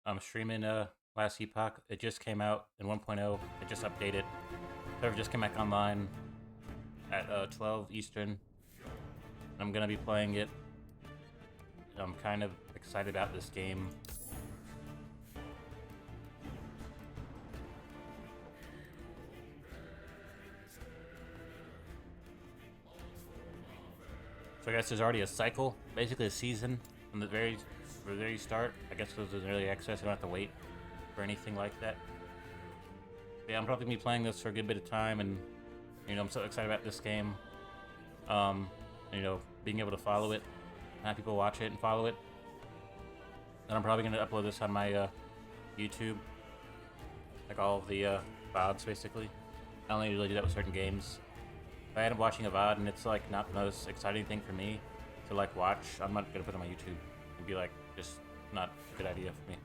I'm streaming last Epoch. It just came out in 1.0. It just updated. Server just came back online at 12 Eastern. I'm gonna be playing it. I'm kind of excited about this game. So I guess there's already a cycle, basically a season from the very start. I guess because there's early access, I don't have to wait for anything like that. But yeah, I'm probably gonna be playing this for a good bit of time, and I'm so excited about this game. Being able to follow it, have people watch it and follow it. And I'm probably gonna upload this on my YouTube, like all of the VODs basically. I only really do that with certain games. If I end up watching a VOD and it's like not the most exciting thing for me to like watch, I'm not gonna put it on my YouTube. It'd be like just not a good idea for me.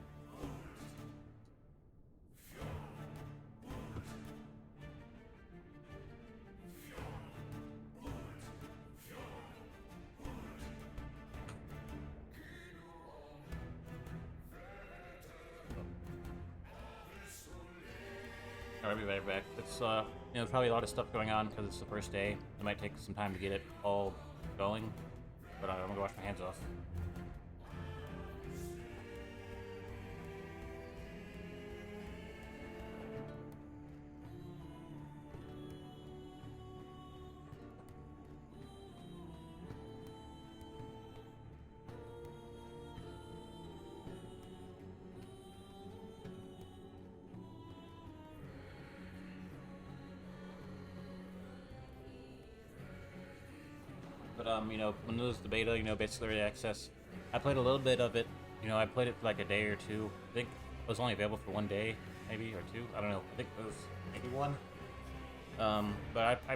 Alright, be right back. It's probably a lot of stuff going on because it's the first day. It might take some time to get it all going, but I'm gonna go wash my hands off. But when it was the beta, basically early access, I played a little bit of it. I played it for like a day or two. I think it was only available for one day, maybe, or two. I don't know. I think it was maybe one. But I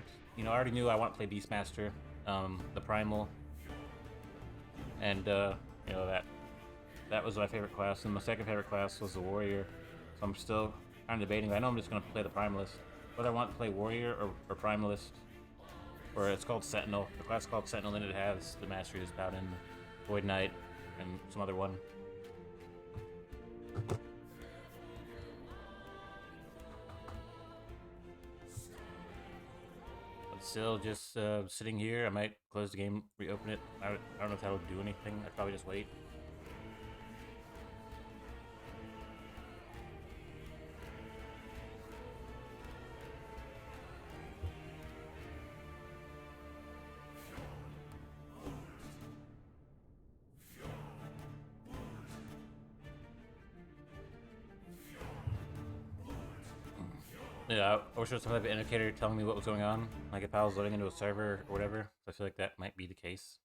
already knew I want to play Beastmaster, the Primal, and that was my favorite class. And my second favorite class was the Warrior. So I'm still kind of debating. I know I'm just gonna play the Primalist, whether I want to play Warrior or Primalist. Or it's called Sentinel. The class is called Sentinel, and it has the Mastery of Paladin, Void Knight, and some other one. But still, just sitting here. I might close the game, reopen it. I don't know if that'll do anything. I'd probably just wait. Yeah, I wish there was some type of indicator telling me what was going on. Like if I was loading into a server or whatever. I feel like that might be the case.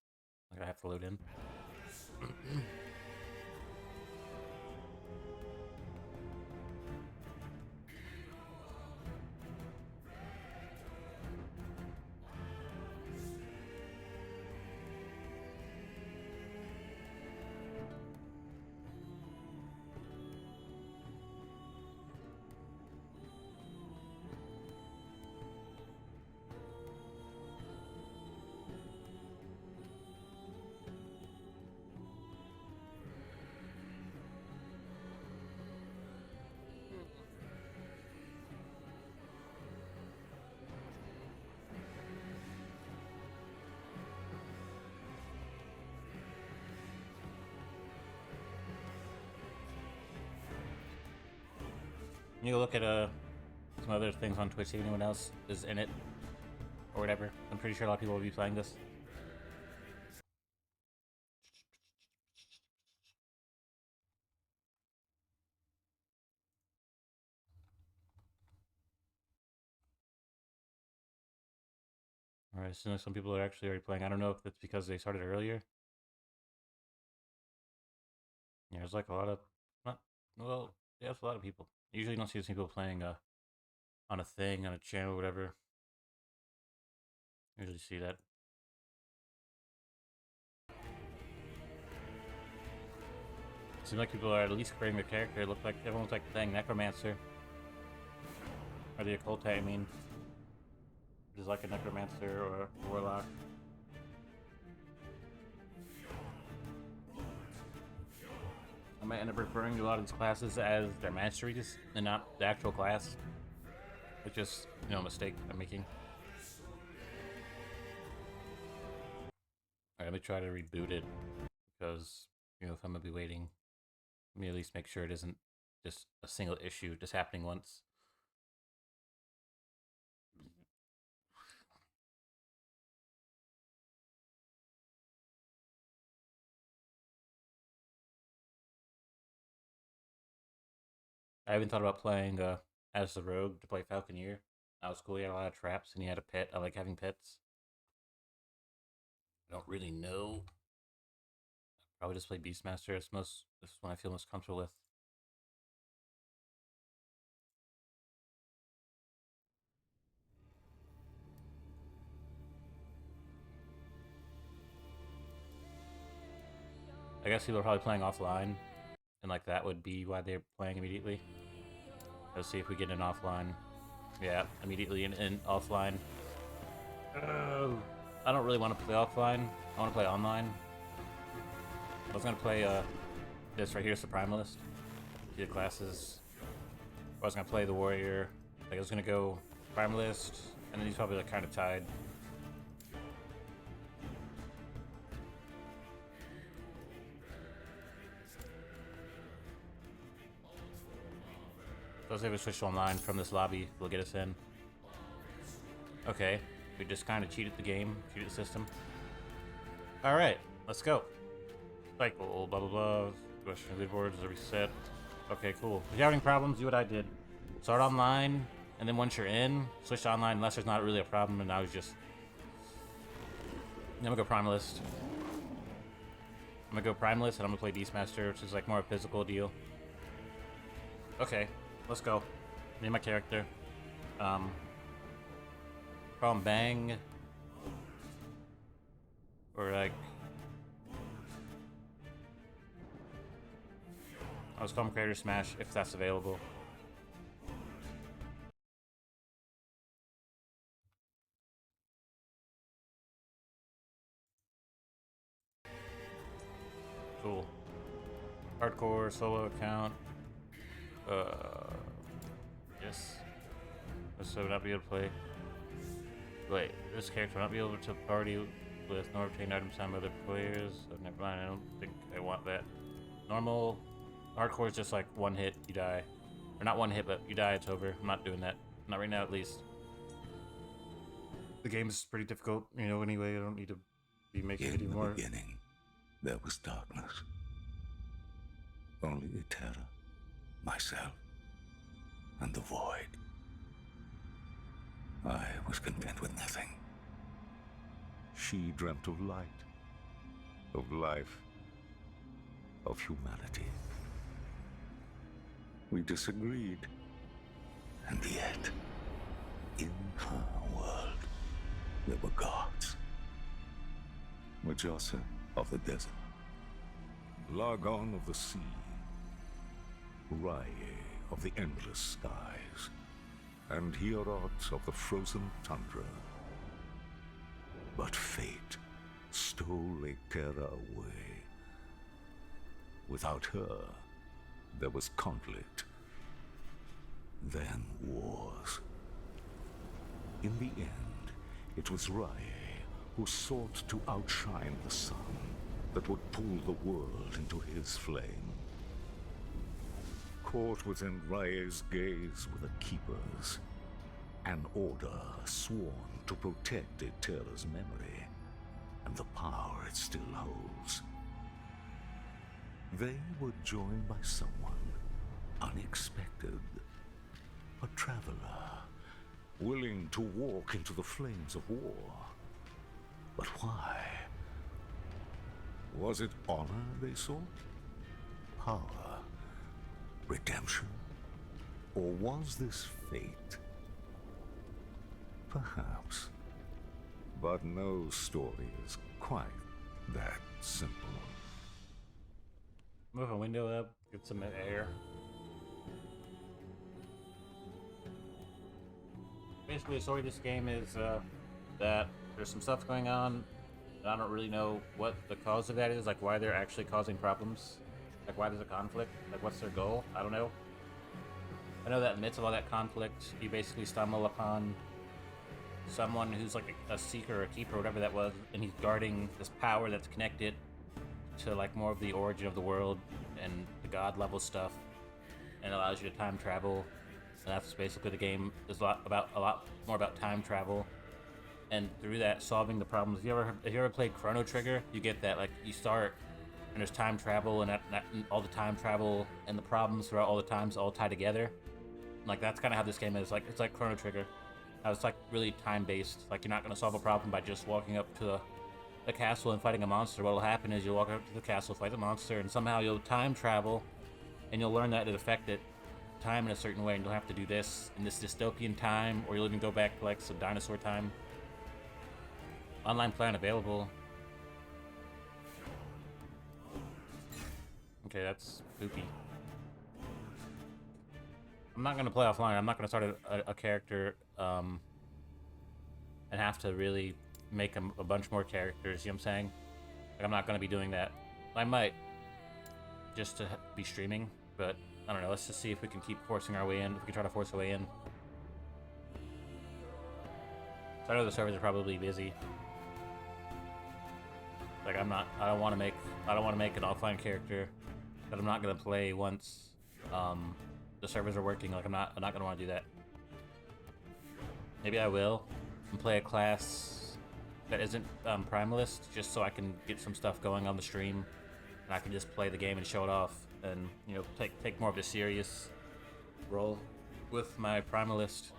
Like I have to load in. You look at some other things on Twitch, see if anyone else is in it or whatever. I'm pretty sure a lot of people will be playing this. Alright, so some people are actually already playing. I don't know if it's because they started earlier. Yeah, there's like a lot of, not, well, yeah, it's a lot of people. Usually you don't see these people playing on a thing, on a channel, or whatever. Usually see that. Seems like people are at least creating their character. It looked like everyone's like playing Necromancer. Or the Occultite, I mean. Which is like a Necromancer or a Warlock. might end up referring to a lot of these classes as their masteries and not the actual class. It's just, you know, a mistake I'm making. Alright, let me try to reboot it, because, you know, if I'm gonna be waiting, let me at least make sure it isn't just a single issue just happening once. I even thought about playing as the rogue to play Falconeer. That was cool. He had a lot of traps and he had a pet. I like having pets. I don't really know. Probably just play Beastmaster. This is one I feel most comfortable with. I guess people are probably playing offline, and like that would be why they're playing immediately. Let's see if we get an offline. Yeah, immediately in offline. I don't really want to play offline. I want to play online. I was gonna play this right here, is the Primalist. See the classes. I was gonna play the Warrior. Like I was gonna go Primalist, and then he's probably like kind of tied. So let's say we switch online from this lobby, will get us in. Okay, we just kind of cheated the game, cheated the system. All right, let's go. Cycle, blah blah blah. Question leaderboards, reset. Okay, cool. If you're having problems, do what I did. Start online, and then once you're in, switch to online unless there's not really a problem, and I was just... I'm gonna go Primalist. I'm gonna go Primalist, and I'm gonna play Beastmaster, which is like more a physical deal. Okay, let's go. Name my character. Call him Bang. Or like... I'll just call him Creator Smash if that's available. Cool. Hardcore solo account. Yes. This would not be able to play. Wait, this character will not be able to party with nor obtain items from other players. So never mind, I don't think I want that. Normal. Hardcore is just like one hit, you die. Or not one hit, but you die, it's over. I'm not doing that. Not right now, at least. The game is pretty difficult, you know, anyway. I don't need to be making it anymore. In the beginning, there was darkness. Only a terror, myself, and the void. I was content with nothing. She dreamt of light, of life, of humanity. We disagreed. And yet, in her world, there were gods. Mujasa of the desert, Largon of the sea, Rye of the endless skies, and Hierot of the frozen tundra. But fate stole Ekera away. Without her, there was conflict, then wars. In the end, it was Rye who sought to outshine the sun that would pull the world into his flame. Caught within Rye's gaze were the Keepers, an order sworn to protect Eterra's memory and the power it still holds. They were joined by someone unexpected, a traveler, willing to walk into the flames of war. But why? Was it honor they sought? Power? Redemption? Or was this fate? Perhaps. But no story is quite that simple. Move a window up, get some air. Basically, the story of this game is that there's some stuff going on, and I don't really know what the cause of that is, like why they're actually causing problems. Like, why there's a conflict? Like, what's their goal? I don't know. I know that in the midst of all that conflict, you basically stumble upon someone who's like a seeker or a keeper, or whatever that was, and he's guarding this power that's connected to like more of the origin of the world and the god level stuff, and allows you to time travel. And that's basically the game is a lot more about time travel, and through that solving the problems. If you ever played Chrono Trigger, you get that, like, you start and there's time travel, and and all the time travel and the problems throughout all the times all tie together. Like, that's kind of how this game is. Like, it's like Chrono Trigger. How it's like really time based. Like, you're not gonna solve a problem by just walking up to the castle and fighting a monster. What'll happen is you'll walk up to the castle, fight the monster, and somehow you'll time travel, and you'll learn that it affected time in a certain way, and you'll have to do this in this dystopian time, or you'll even go back to like some dinosaur time. Online plan available. Okay, that's spooky. I'm not gonna play offline. I'm not gonna start a character and have to really make a bunch more characters. You know what I'm saying? Like, I'm not gonna be doing that. I might, just to be streaming, but I don't know. Let's just see if we can keep forcing our way in. If we can try to force our way in. So I know the servers are probably busy. Like, I don't want to make an offline character that I'm not gonna play once the servers are working. Like, I'm not gonna want to do that. Maybe I will and play a class that isn't primalist, just so I can get some stuff going on the stream, and I can just play the game and show it off, and, you know, take more of a serious role with my primalist.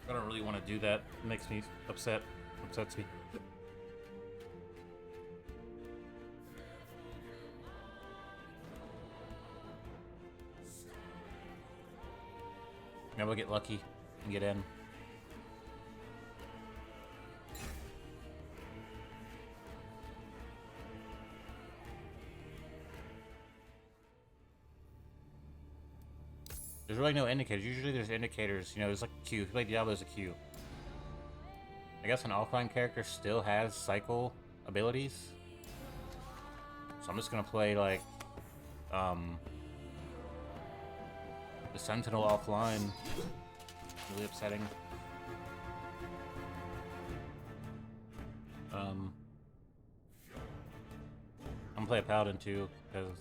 I don't really want to do that. It makes me upsets me. Maybe we'll get lucky and get in. There's really no indicators. Usually there's indicators, you know, there's like a queue. If you play Diablo, there's a queue. I guess an offline character still has cycle abilities. So I'm just gonna play like the Sentinel offline. Really upsetting. I'm gonna play a Paladin too, because,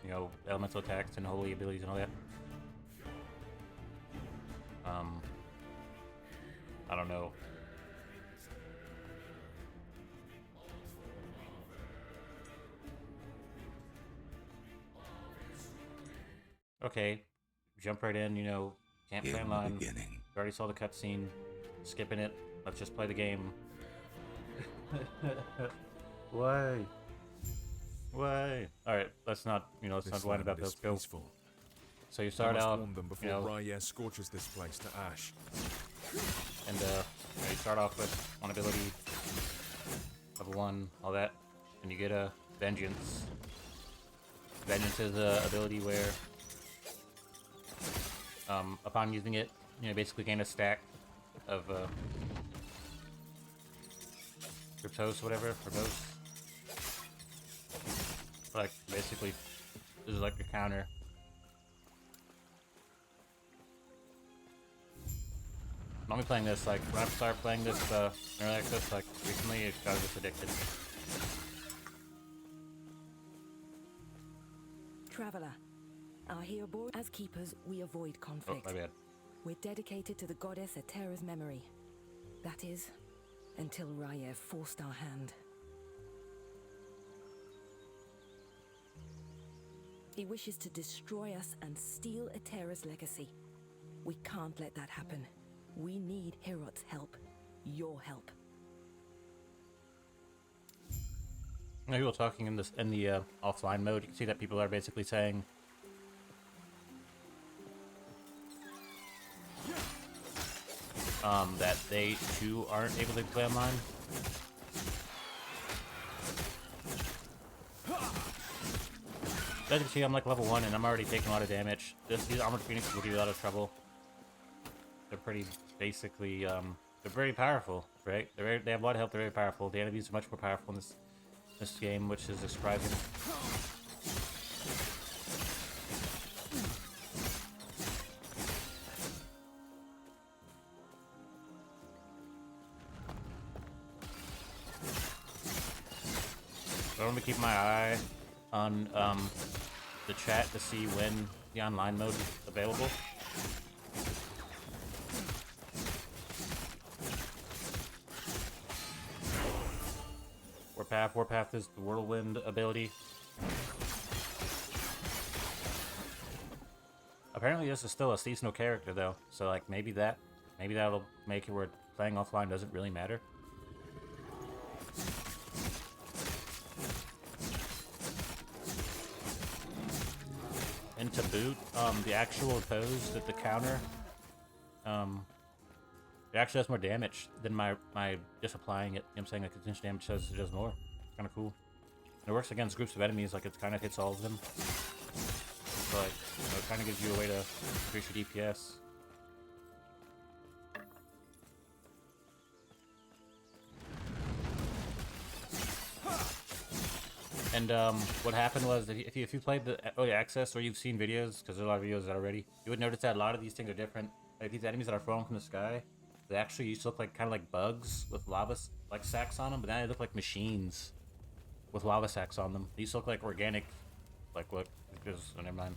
you know, elemental attacks and holy abilities and all that. I don't know. Okay, jump right in, you know, can't play online. Already saw the cutscene, skipping it. Let's just play the game. Why? Why? Alright, let's not, you know, let's not whine about this. Go. So you start out, you know, Raya scorches this place to ash. And you start off with one ability, level 1, all that, and you get a Vengeance. Vengeance is a ability where, upon using it, you know, basically gain a stack of Cryptos, whatever, verbose. Like, basically, this is like a counter. I'm only playing this, like, when I started playing this early access, like, recently, I was just addicted. Traveler, our hero board as keepers, we avoid conflict. Oh, my bad. We're dedicated to the goddess Eterra's memory. That is, until Raya forced our hand. He wishes to destroy us and steal Eterra's legacy. We can't let that happen. We need Herot's help. Your help. People talking in the offline mode. You can see that people are basically saying that they too aren't able to play online. As you can see, I'm like level 1 and I'm already taking a lot of damage. These Armored Phoenixes will give you a lot of trouble. They're pretty, basically, they're very powerful, right? They have a lot of health, they're very powerful. The enemies are much more powerful in this game, which is surprising. So I'm gonna keep my eye on the chat to see when the online mode is available. Warpath is the whirlwind ability. Apparently this is still a seasonal character though, so like maybe that'll make it where playing offline doesn't really matter. And to boot, the actual pose that the counter, it actually does more damage than my just applying it. You know what I'm saying? Like potential damage does more. It's kind of cool. And it works against groups of enemies, like it kind of hits all of them. So like, you know, it kind of gives you a way to increase your DPS. And what happened was that if you played the early access or you've seen videos, because there's a lot of videos that already, you would notice that a lot of these things are different. Like these enemies that are falling from the sky, they actually used to look like kind of like bugs with lava like sacks on them, but now they look like machines with lava sacks on them. They used to look like organic, like what? Oh, never mind.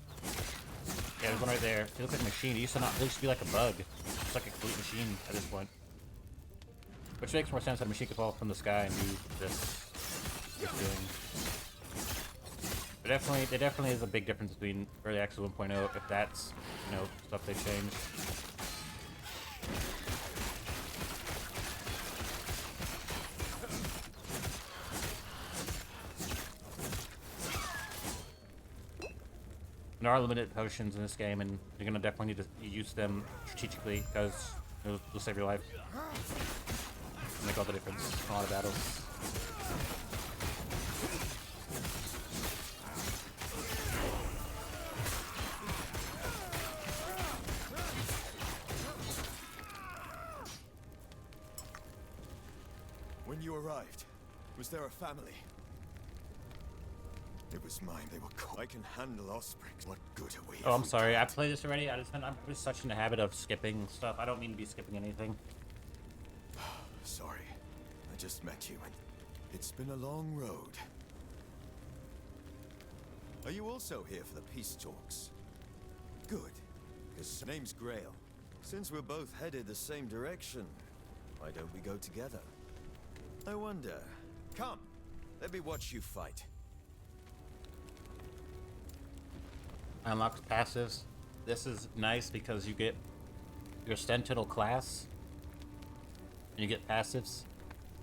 Yeah, there's one right there. They look like a machine. They used to be like a bug. It's like a complete machine at this point. Which makes more sense that a machine could fall from the sky and do this doing. There definitely is a big difference between early access 1.0 if that's, you know, stuff they changed. There are limited potions in this game, and you're gonna definitely need to use them strategically because it'll save your life. It'll make all the difference in a lot of battles. When you arrived, was there a family? It was mine. They were caught. I can handle offsprings. What good are we? Oh, I'm sorry. I played this already. I'm just such in the habit of skipping stuff. I don't mean to be skipping anything. Sorry. I just met you and it's been a long road. Are you also here for the peace talks? Good. His name's Grail. Since we're both headed the same direction, why don't we go together? I wonder. Come, let me watch you fight. I unlocked passives. This is nice because you get your sentinel class and you get passives.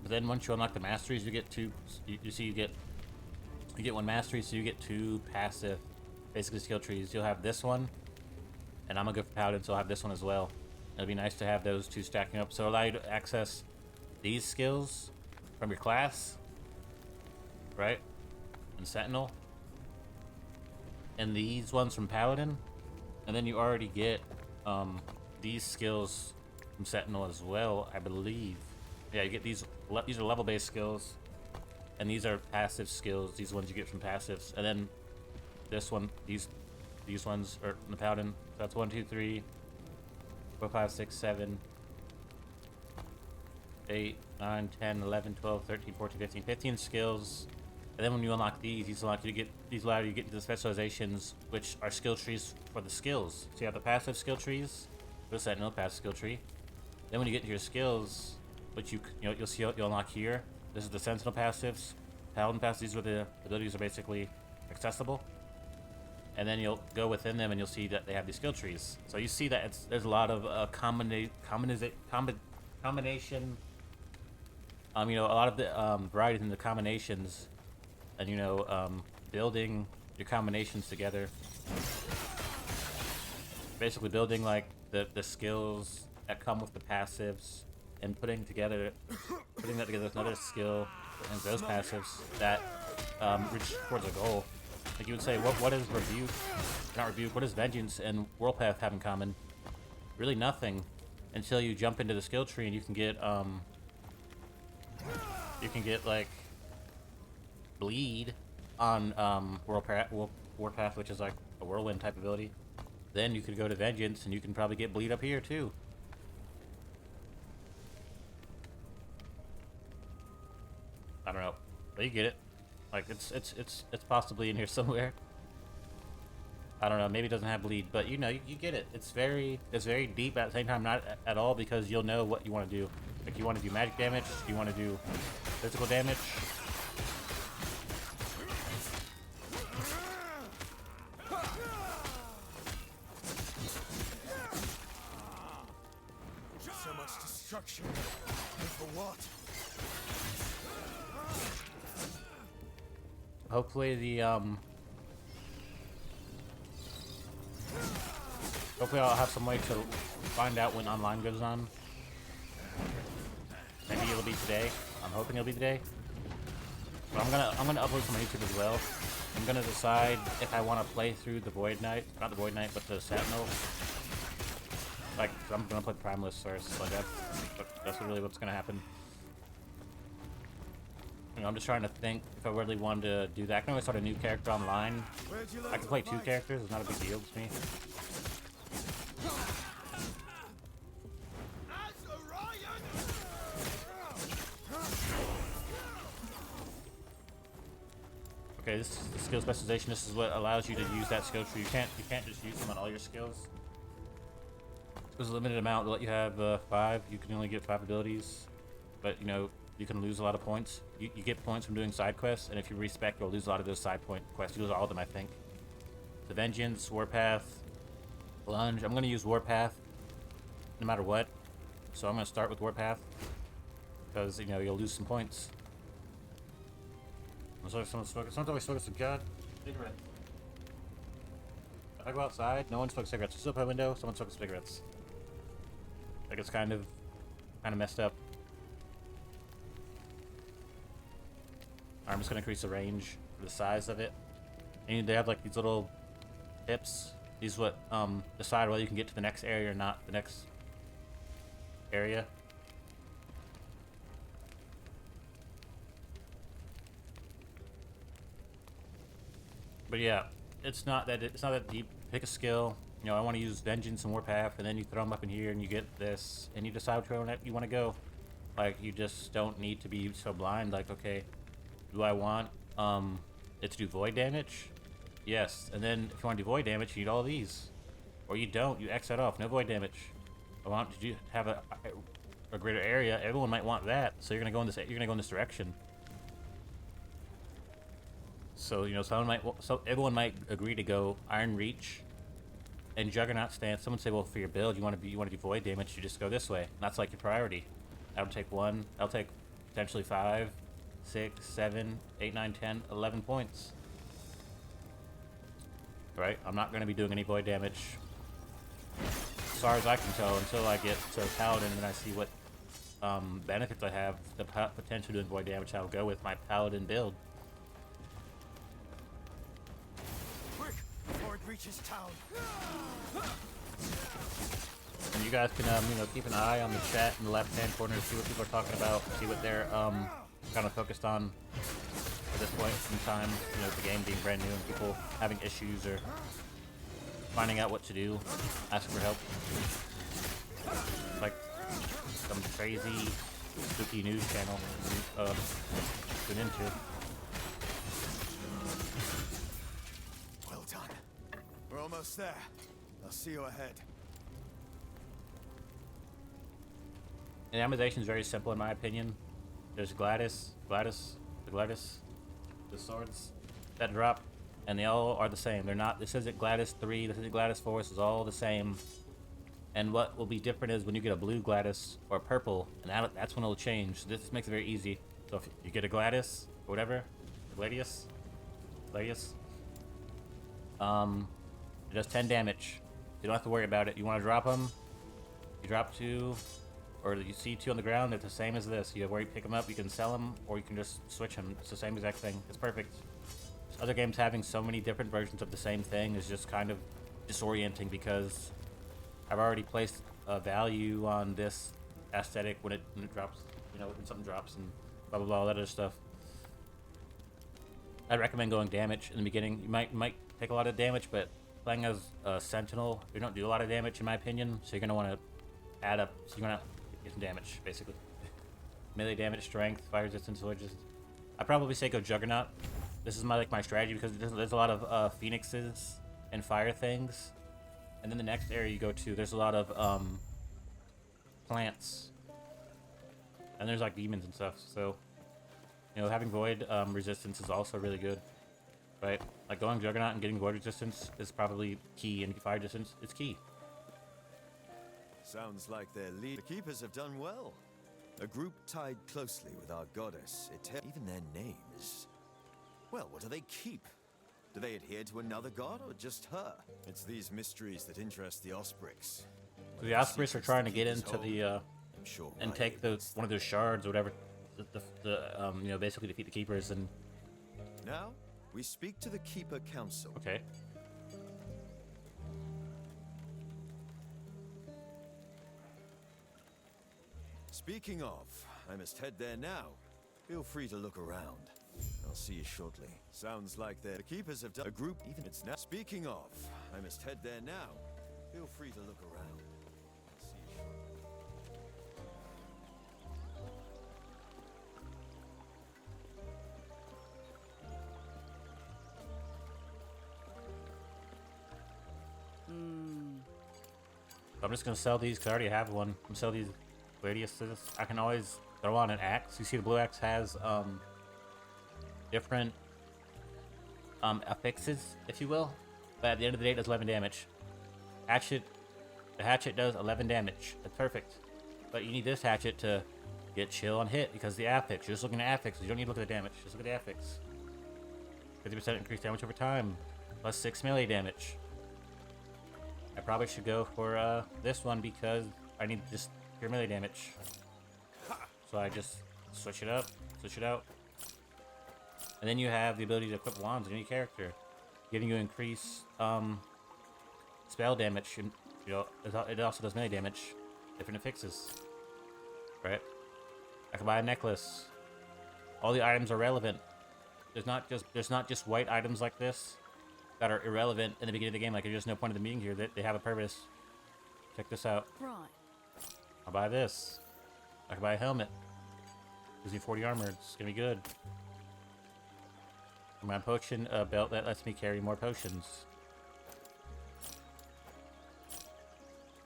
But then once you unlock the masteries, you get two. You get one mastery, so you get two passive, basically skill trees. You'll have this one, and I'm gonna go for paladin, so I'll have this one as well. It'll be nice to have those two stacking up, so it'll allow you to access these skills from your class, right? And sentinel. And these ones from paladin, and then you already get these skills from sentinel as well, I believe. Yeah, you get these are level based skills, and these are passive skills. These ones you get from passives, and then this one, these ones are from the paladin. So that's 1, 2, 3, 4, 5, 6, 7, 8, 9, 10, 11, 12, 13, 14, 15, 15 skills. And then when you unlock these allow you to get into the specializations, which are skill trees for the skills. So you have the passive skill trees, the sentinel passive skill tree. Then when you get into your skills, which you'll see you'll unlock here. This is the sentinel passives, paladin passives. These are the abilities are basically accessible. And then you'll go within them and you'll see that they have these skill trees. So you see that there's a lot of combination. You know, a lot of the varieties in the combinations. And you know, building your combinations together, basically building like the skills that come with the passives, and putting that together with another skill and those passives that reach towards a goal. Like you would say, what is rebuke? Not rebuke. What does vengeance and whirlpath have in common? Really nothing, until you jump into the skill tree and you can get like bleed on Warpath, which is like a whirlwind type ability, then you could go to Vengeance and you can probably get bleed up here too. I don't know, but you get it. Like it's possibly in here somewhere. I don't know, maybe it doesn't have bleed, but you know, you get it. It's very deep at the same time, not at all, because you'll know what you want to do. Like, you want to do magic damage, you want to do physical damage. So much destruction. And for what? Hopefully hopefully I'll have some way to find out when online goes on. Maybe it'll be today. I'm hoping it'll be today. But I'm gonna upload some on YouTube as well. I'm gonna decide if I want to play through the Void Knight, not the Void Knight, but the Sentinel. Like, I'm gonna play Primalist first. Like that's really what's gonna happen. You know, I'm just trying to think if I really wanted to do that. I can always start a new character online. I can play 2 characters. It's not a big deal to me. Okay, this is the skill specialization. This is what allows you to use that skill tree. You can't just use them on all your skills. There's a limited amount. They'll let you have 5. You can only get 5 abilities, but you know, you can lose a lot of points. You get points from doing side quests, and if you respec, you'll lose a lot of those side point quests. You lose all of them, I think. The Vengeance, Warpath, Lunge. I'm gonna use Warpath no matter what, so I'm gonna start with Warpath because you know you'll lose some points. Someone's always smoking some god cigarette. If I go outside, no one smokes cigarettes. Just open a window, someone smokes cigarettes. Like, it's kind of messed up. I'm just gonna increase the range for the size of it. And they have like these little tips. These what decide whether you can get to the next area or not. The next area. But yeah, it's not that deep. Pick a skill. You know, I want to use Vengeance and Warpath, and then you throw them up in here, and you get this, and you decide where you want to go. Like, you just don't need to be so blind. Like, okay, do I want it to do void damage? Yes. And then if you want to do void damage, you need all these, or you don't. You X that off. No void damage. I want to have a greater area. Everyone might want that, so you're gonna go in this. You're gonna go in this direction. So, you know, everyone might agree to go Iron Reach and Juggernaut Stance. Someone say, well, for your build, you want to do void damage, you just go this way. And that's like your priority. That'll take 1. That'll take potentially 5, 6, 7, 8, 9, 10, 11 points. Right? I'm not going to be doing any void damage, as far as I can tell, until I get to Paladin and I see what benefits I have. The potential doing void damage, I'll go with my Paladin build. Before it reaches town. And you guys can, you know, keep an eye on the chat in the left-hand corner to see what people are talking about, see what they're kind of focused on at this point in time. You know, the game being brand new and people having issues or finding out what to do, asking for help. Like some crazy, spooky news channel tune into. Well done. We're almost there. I'll see you ahead. And the amortization is very simple in my opinion. There's Gladys, the swords that drop, and they all are the same. They're not, this isn't Gladys 3, this isn't Gladys 4, this is all the same. And what will be different is when you get a blue Gladys or purple, and that's when it'll change. This makes it very easy. So if you get a Gladys, or whatever, Gladius, it does 10 damage. You don't have to worry about it. You want to drop them, you drop 2, or you see 2 on the ground, they're the same as this. You have where you pick them up, you can sell them, or you can just switch them. It's the same exact thing. It's perfect. Other games having so many different versions of the same thing is just kind of disorienting, because I've already placed a value on this aesthetic when it drops, you know, when something drops and blah blah blah, all that other stuff. I recommend going damage in the beginning. You might take a lot of damage, but playing as a sentinel, you don't do a lot of damage in my opinion. So you're gonna want to add up. So you're gonna get some damage basically. Melee damage, strength, fire resistance, or just. I'd probably say go Juggernaut. This is my strategy because there's a lot of phoenixes and fire things, and then the next area you go to, there's a lot of plants, and there's like demons and stuff. So having void resistance is also really good, right? Like going Juggernaut and getting void resistance is probably key, and fire resistance is key. Sounds like their lead. The keepers have done well. A group tied closely with our goddess. Even their names. Well, what do they keep? Do they adhere to another god or just her? It's these mysteries that interest the Osprix. So the Osprix are trying to get into the I'm sure and take one of those shards or whatever. Basically defeat the keepers and. Now we speak to the Keeper Council. Okay. Speaking of, I must head there now. Feel free to look around. I'll see you shortly. Sounds like the keepers have done a group. Even it's now. Speaking of, I must head there now. Feel free to look around. I'll see you shortly. I'm just gonna sell these because I already have one. I'm gonna sell these Gladiuses. I can always throw on an axe. You see the blue axe has different affixes, if you will. But at the end of the day, it does 11 damage. The hatchet does 11 damage. That's perfect. But you need this hatchet to get chill on hit because the affix. You're just looking at affixes. You don't need to look at the damage. Just look at the affix. 50% increased damage over time. Plus 6 melee damage. I probably should go for this one because I need just pure melee damage. So I just switch it up, switch it out. And then you have the ability to equip wands on any character, giving you increased spell damage. And, it also does melee damage. Different affixes. Right? I can buy a necklace. All the items are relevant. There's not just white items like this that are irrelevant in the beginning of the game. Like there's just no point of them being here. They have a purpose. Check this out. Right. I'll buy this. I can buy a helmet. Gives me 40 armor. It's gonna be good. My potion belt that lets me carry more potions.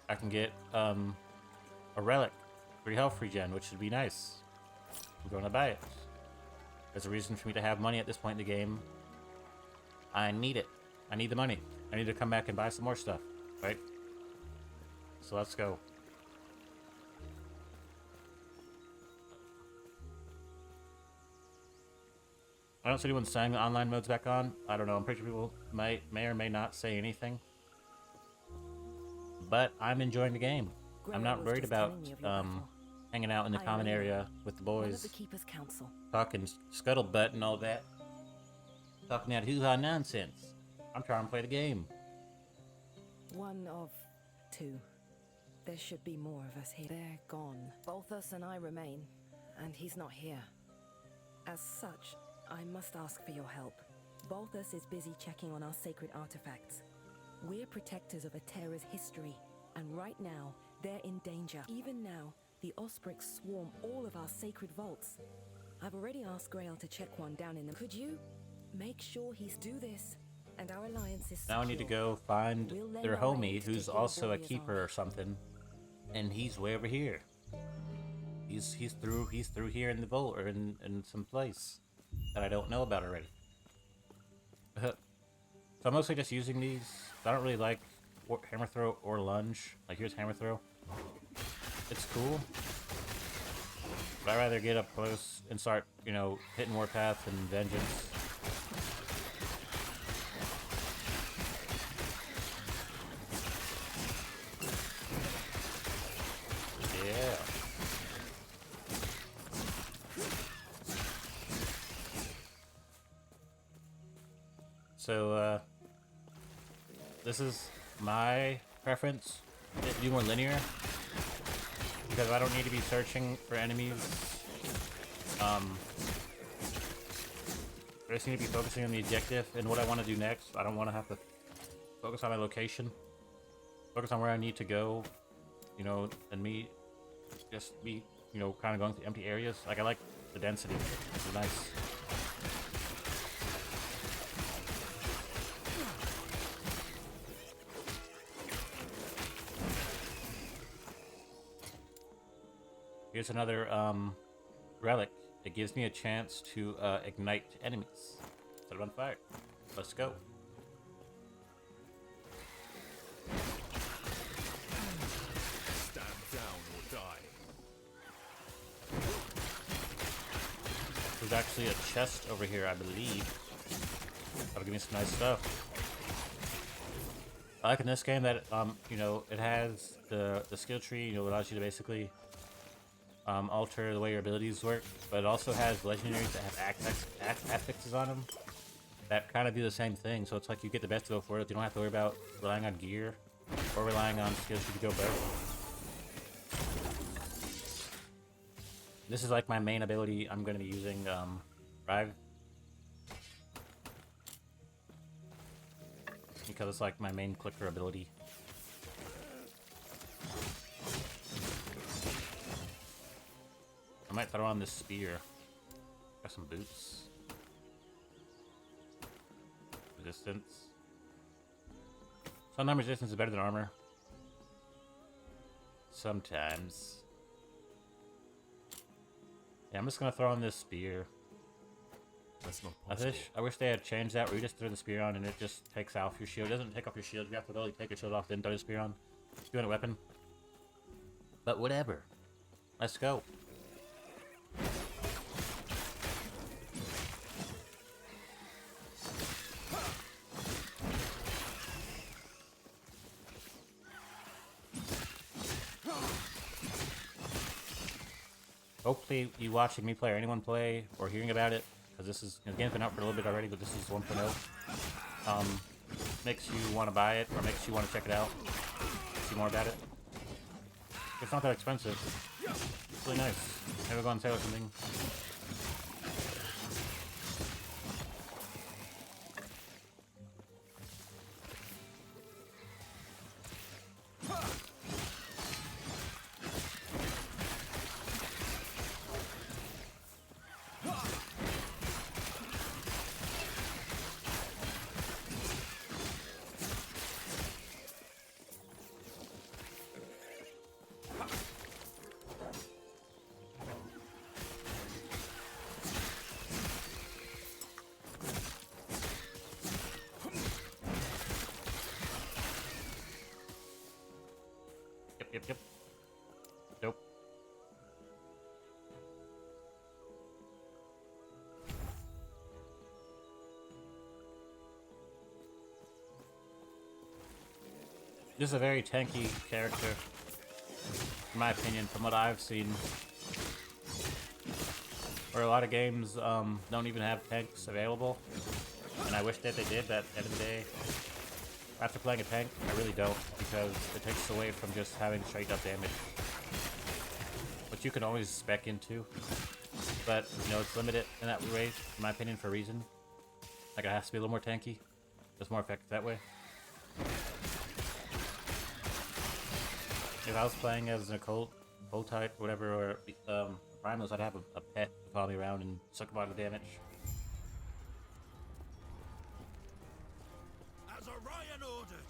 I can get a relic, 3 health regen, which would be nice. I'm going to buy it. There's a reason for me to have money at this point in the game. I need it. I need the money. I need to come back and buy some more stuff, right? So let's go. I don't see anyone saying the online mode's back on. I don't know. I'm pretty sure people may or may not say anything. But I'm enjoying the game. I'm not worried about hanging out in the common area with the boys, talking scuttlebutt and all that. Talking that hoo-ha nonsense. I'm trying to play the game. One of 2. There should be more of us here. They're gone. Balthus and I remain, and he's not here. As such, I must ask for your help. Balthus is busy checking on our sacred artifacts. We're protectors of Atera's history, and right now, they're in danger. Even now, the Osprix swarm all of our sacred vaults. I've already asked Grail to check one down in the... Could you make sure he's do this? And our alliance is now I need to go find their homie, who's also a keeper or something, and he's way over here. He's through here in the vault or in some place that I don't know about already. So I'm mostly just using these. I don't really like hammer throw or lunge. Like here's hammer throw. It's cool, but I'd rather get up close and start, hitting Warpath and Vengeance. Yeah. So, this is my preference. To do more linear. Because I don't need to be searching for enemies I just need to be focusing on the objective and what I want to do next. I don't want to have to focus on my location. Focus on where I need to go, you know, and me just be, you know, kind of going through empty areas. Like, I like the density. It's nice. Here's another relic. It gives me a chance to ignite enemies. Set them on fire. Let's go. Stand down or die. There's actually a chest over here, I believe. That'll give me some nice stuff. I like in this game that you know, it has the skill tree, you know, allows you to basically alter the way your abilities work, but it also has legendaries that have affixes on them that kind of do the same thing. So it's like you get the best of both worlds. You don't have to worry about relying on gear or relying on skills to go better. This is like my main ability. I'm going to be using Rive because it's like my main clicker ability. I might throw on this spear. Got some boots. Resistance. Sometimes resistance is better than armor. Sometimes. Yeah, I'm just gonna throw on this spear. That's not possible. I wish they had changed that where you just throw the spear on and it just takes off your shield. It doesn't take off your shield. You have to really take your shield off, then throw the spear on. Doing a weapon. But whatever. Let's go. Hopefully you watching me play or anyone play or hearing about it, because this is, the game's been out for a little bit already, but this is 1.0. Makes you want to buy it or makes you want to check it out, see more about it. It's not that expensive. It's really nice. Maybe go on sale or something. Yep. Nope. This is a very tanky character, in my opinion, from what I've seen. Where a lot of games don't even have tanks available, and I wish that they did. That at the end of the day, after playing a tank, I really don't, because it takes away from just having straight up damage, which you can always spec into. But you know, it's limited in that way, in my opinion, for a reason. Like, it has to be a little more tanky. It's more effective that way. If I was playing as an occult type, whatever, or Primals, I'd have a pet to follow me around and suck a lot of damage. As Orion ordered.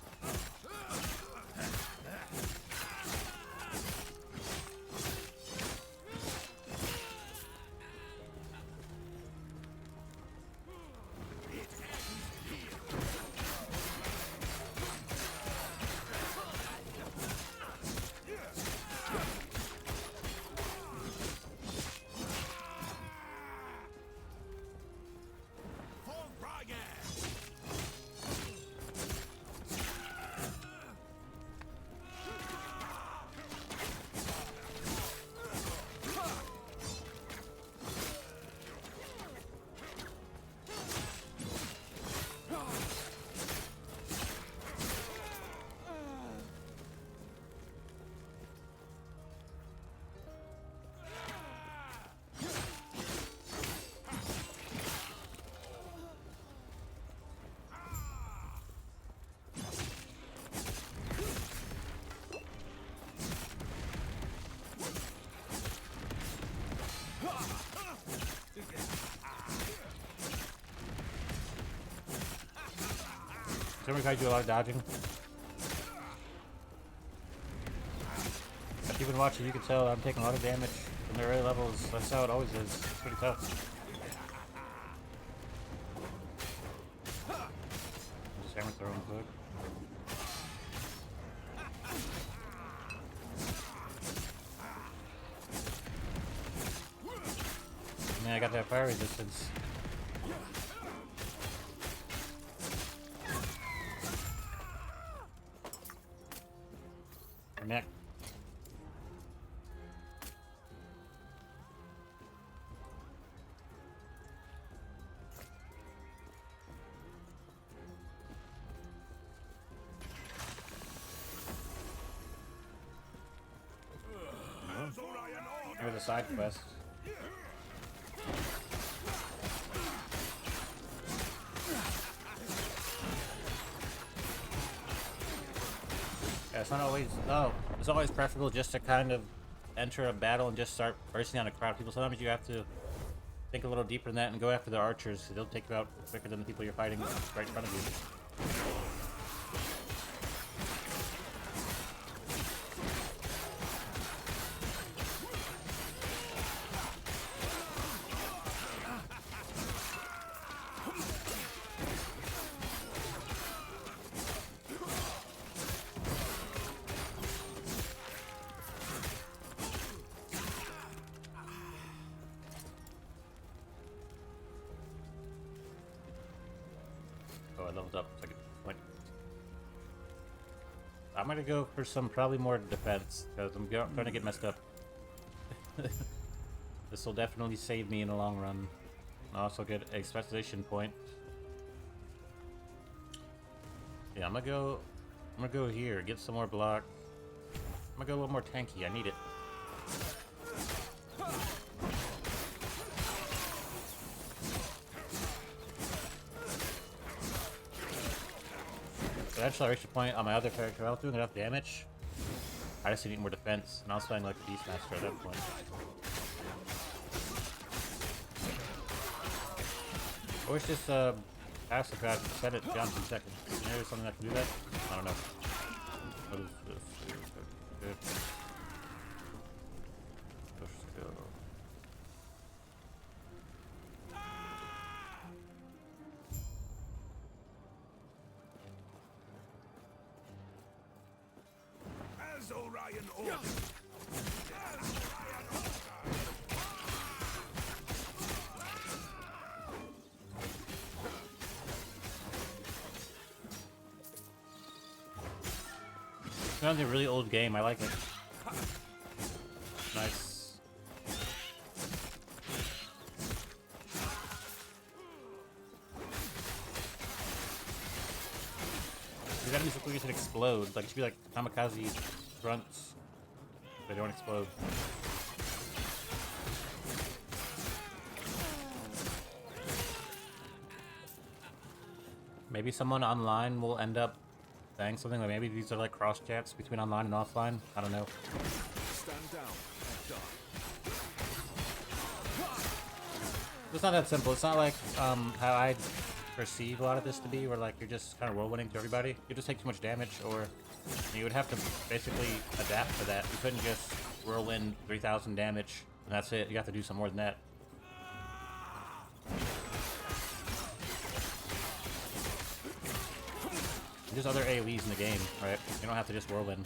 Sometimes I do a lot of dodging. If you've been watching, you can tell I'm taking a lot of damage from the early levels. That's how it always is. It's pretty tough. Just hammer throwing quick. Man, I got that fire resistance. Neck. Here's a side quest. Yeah, it's not always. Oh, it's always preferable just to kind of enter a battle and just start bursting on a crowd of people. Sometimes you have to think a little deeper than that and go after the archers. They'll take you out quicker than the people you're fighting right in front of you. Oh, I leveled up. So I can I'm gonna go for some probably more defense because I'm trying to get messed up. This will definitely save me in the long run. I'll also get a specialization point. Yeah, I'm gonna go here, get some more block. I'm gonna go a little more tanky. I need it. The acceleration point on my other character, I was doing enough damage. I just need more defense, and I was playing like the Beastmaster at that point. I wish this passive had set it down 2 seconds. Maybe there's something that can do that? I don't know. What is this? Good. Push skill. As Orion ordered. It's not a really old game. I like it. Nice. These enemies look like they should explode. Like it should be like kamikaze grunts. They don't explode. Maybe someone online will end up saying something like maybe these are like cross chats between online and offline. I don't know. Stand down and die. It's not that simple. It's not like how I perceive a lot of this to be, where like you're just kind of whirlwinding to everybody. You just take too much damage, or you would have to basically adapt to that. You couldn't just whirlwind 3,000 damage and that's it. You have to do some more than that. There's other AoEs in the game, right? You don't have to just whirlwind.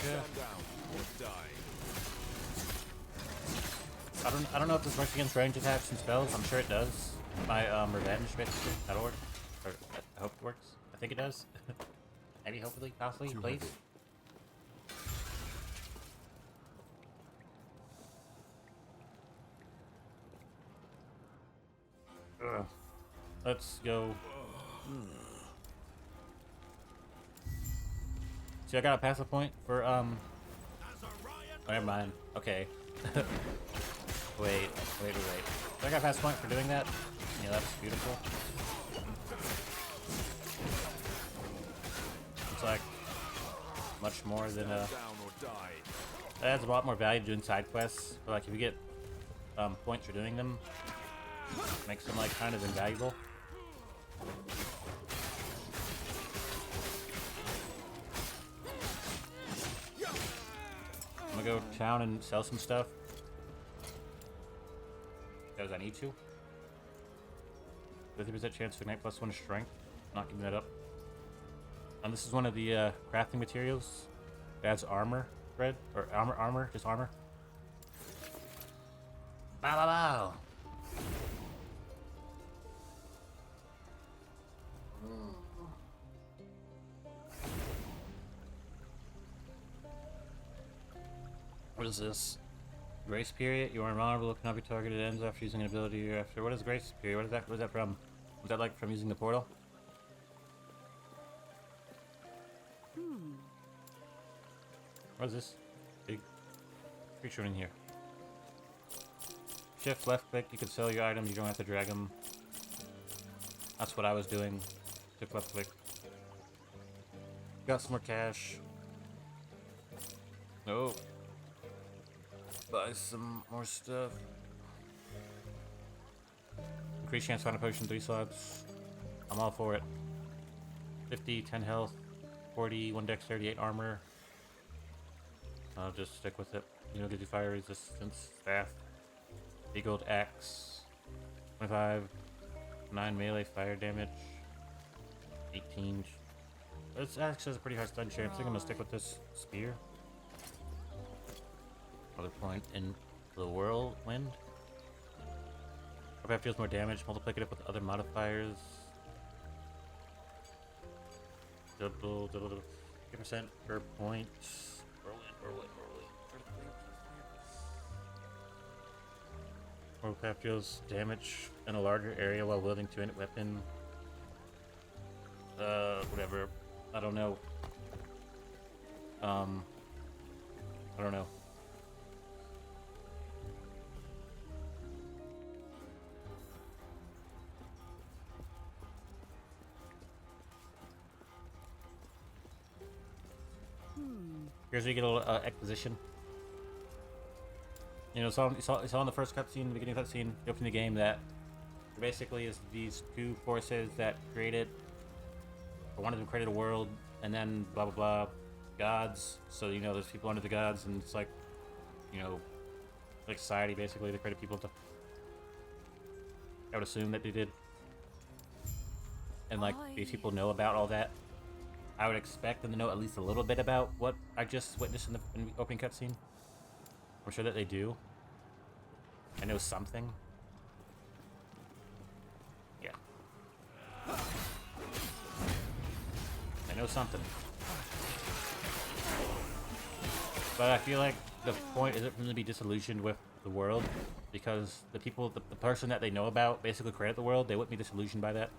Stand down or die. I don't know if this works against range attacks and spells. I'm sure it does. My revenge basically. That'll work. Or I hope it works. I think it does. Maybe, hopefully, possibly, please. Ugh. Let's go. See, I got a passive point for Oh, never mind. Okay. wait. I got a passive point for doing that. Yeah, that's beautiful. It's like much more than Down or die. that adds a lot more value to doing side quests. But like if you get points for doing them, makes them like kind of invaluable. I'm gonna go town and sell some stuff because I need to. 50% chance to ignite +1 strength. Not giving that up. And this is one of the crafting materials. It adds armor, thread or armor, just armor. Bow bow bow. What is this? Grace period. You are invulnerable. Cannot be targeted. Ends after using an ability or after. What is grace period? What is that? What is that from? Was that like from using the portal? What is this? Big creature in here. Shift left click. You can sell your items. You don't have to drag them. That's what I was doing. Shift left click. Got some more cash. Oh. Buy some more stuff. Increase chance to find a potion 3 slots. I'm all for it. 50, 10 health, 40, 1 dexterity, 8 armor. I'll just stick with it. You know, gives you fire resistance, staff, big old axe, 25, 9 melee fire damage, 18. This axe has a pretty high stun chance. I think I'm gonna stick with this spear. Other point in the whirlwind. Hope deals more damage. Multiply it up with other modifiers. Double 50% per point. Whirlwind. Warpath deals damage in a larger area while wielding 2-handed weapon. Whatever. I don't know. I don't know. Here's where you get a little exposition. You know, you saw in the first cutscene, the beginning of the cutscene, you open the game that there basically is these two forces that created, or one of them created a world, and then blah blah blah, gods. So you know, there's people under the gods, and it's like, you know, like society basically. They created people to. I would assume that they did, and like these people know about all that. I would expect them to know at least a little bit about what I just witnessed in the opening cutscene. I'm sure that they do. I know something. Yeah. I know something. But I feel like the point isn't for them to be disillusioned with the world, because the people, the person that they know about basically created the world. They wouldn't be disillusioned by that,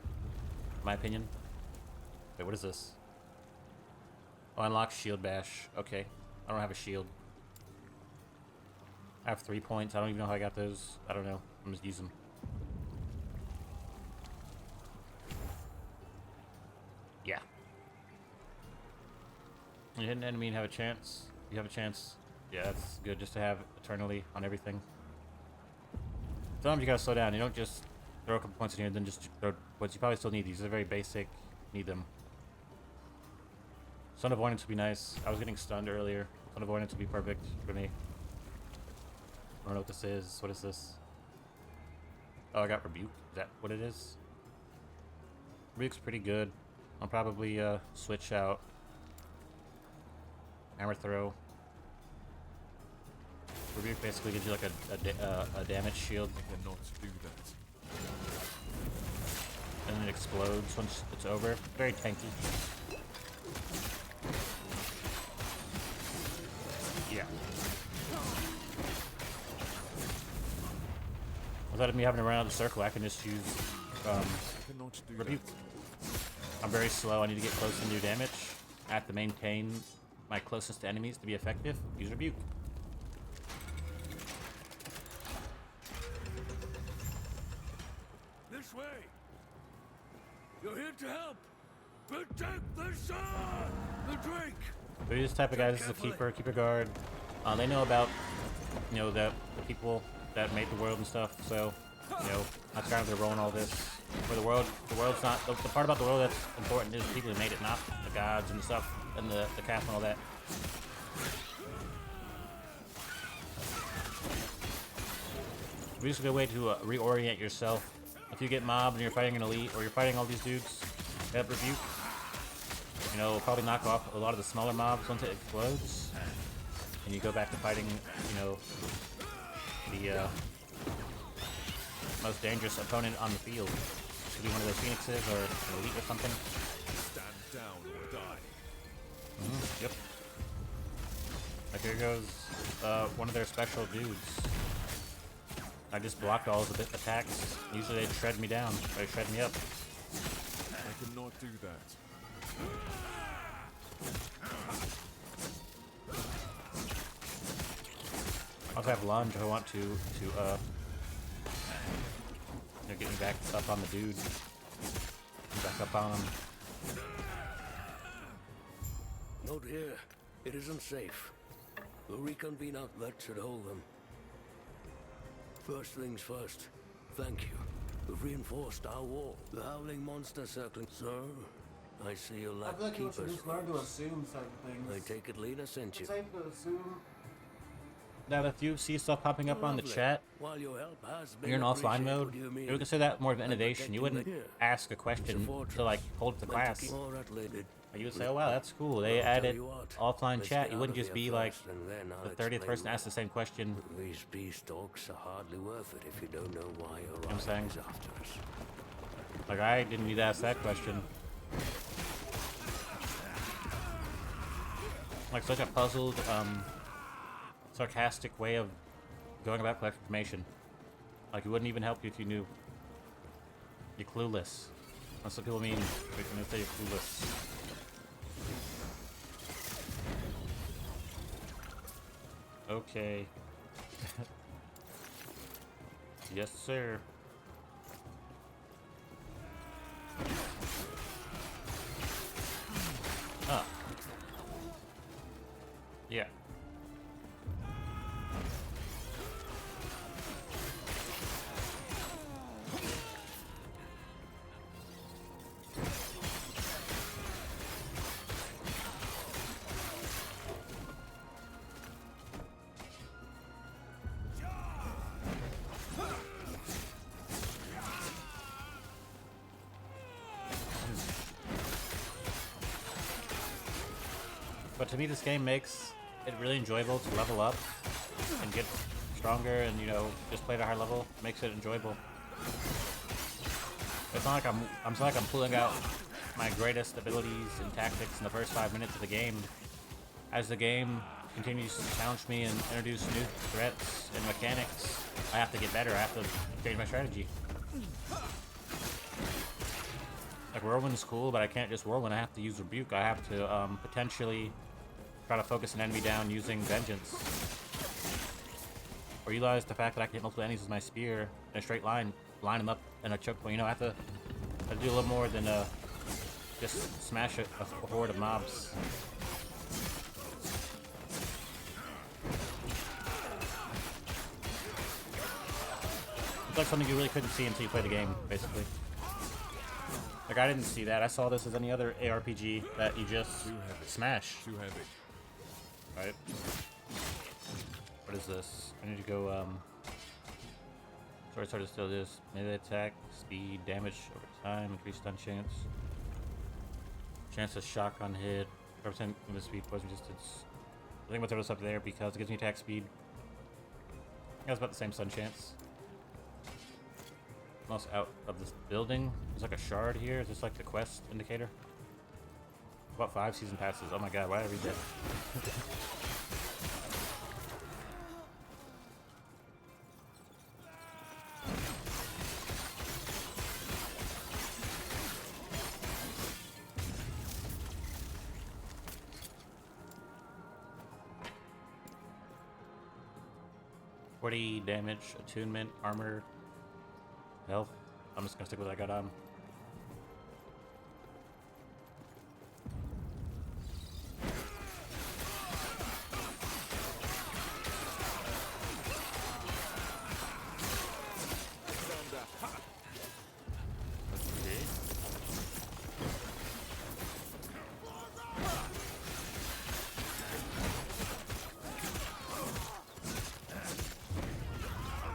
in my opinion. Wait, what is this? Oh, unlock shield bash. Okay. I don't have a shield. I have 3 points. I don't even know how I got those. I don't know. I'm just using them. Yeah. You hit an enemy and have a chance. You have a chance. Yeah, that's good just to have eternally on everything. Sometimes you gotta slow down. You don't just throw a couple points in here and then just throw points. You probably still need these. They're very basic. Need them. Stun avoidance would be nice. I was getting stunned earlier. Stun avoidance would be perfect for me. I don't know what this is. What is this? Oh, I got rebuke. Is that what it is? Rebuke's pretty good. I'll probably switch out hammer throw. Rebuke basically gives you like a damage shield. I cannot do that. And then it explodes once it's over. Very tanky. Yeah. Instead of me having to run out of the circle, I can just use I cannot do rebuke. that. I'm very slow. I need to get close and do damage. I have to maintain my closest to enemies to be effective. Use rebuke. This way! You're here to help! Protect the sun! The drink! But this type of guy, this is a keeper guard. They know about, you know, the people that made the world and stuff. So, you know, that's kind of their role in all this. For the world's not the part about the world that's important is the people who made it, not the gods and stuff and the castle and all that. Basically, a way to reorient yourself. If you get mobbed and you're fighting an elite or you're fighting all these dudes, that rebuke, you know, will probably knock off a lot of the smaller mobs once it explodes, and you go back to fighting, you know, the most dangerous opponent on the field. Could be one of those phoenixes or an elite or something. Stand down or die. Yep. Like here goes one of their special dudes. I just blocked all of the attacks. Usually they shred me down, or they shred me up. I cannot do that. I also have lunge if I want to you know, get me back up on the dude. Back up on him. Not here. It isn't safe. The reconvene outlet should hold them. First things first. Thank you. We've reinforced our wall. The howling monster circling. Sir, I see you like keepers. assume certain things. I take it Lena sent you. Safe to assume that if you see stuff popping up on the Lovely. chat, While your help has been you're in offline appreciated, mode, what do you you mean? would consider that more of an innovation. You wouldn't protecting ask a It's a question fortress. to like hold the Meant to class. keep more outlet. You would say, oh wow, that's cool. They Well, I'll tell added you what, offline let's chat. get You out wouldn't of just here be like first, and then I'll the 30th explain person why. asked the same question. These beast dogs are hardly worth it if you don't know why I'm Orion saying. is after us. Like I didn't need to ask that question. Like such a puzzled, sarcastic way of going about collecting information. Like it wouldn't even help you if you knew. You're clueless. That's what people mean when they say you're clueless. Okay. Yes, sir. Ah. Yeah. But to me, this game makes it really enjoyable to level up and get stronger, and you know, just play at a high level makes it enjoyable. It's not like I'm not like I'm pulling out my greatest abilities and tactics in the first 5 minutes of the game. As the game continues to challenge me and introduce new threats and mechanics, I have to get better. I have to change my strategy. Like whirlwind's cool, but I can't just whirlwind. I have to use rebuke. I have to potentially try to focus an enemy down using vengeance, or utilize the fact that I can hit multiple enemies with my spear in a straight line, line them up in a choke point. You know, I have to do a little more than just smash a horde of mobs. It's like something you really couldn't see until you play the game, basically. Like, I didn't see that. I saw this as any other ARPG that you just smash. Too heavy. Right? What is this? I need to go, Sword to still this. Melee attack, speed, damage over time, increased stun chance. Chance of shock on hit, 5% movement speed, poison resistance. I think I'm gonna throw this up there because it gives me attack speed. I think that's about the same stun chance. Almost out of this building. There's like a shard here. Is this like the quest indicator? About 5 season passes. Oh my god, why did I read that? 40 damage, attunement, armor, health. I'm just gonna stick with what I got on.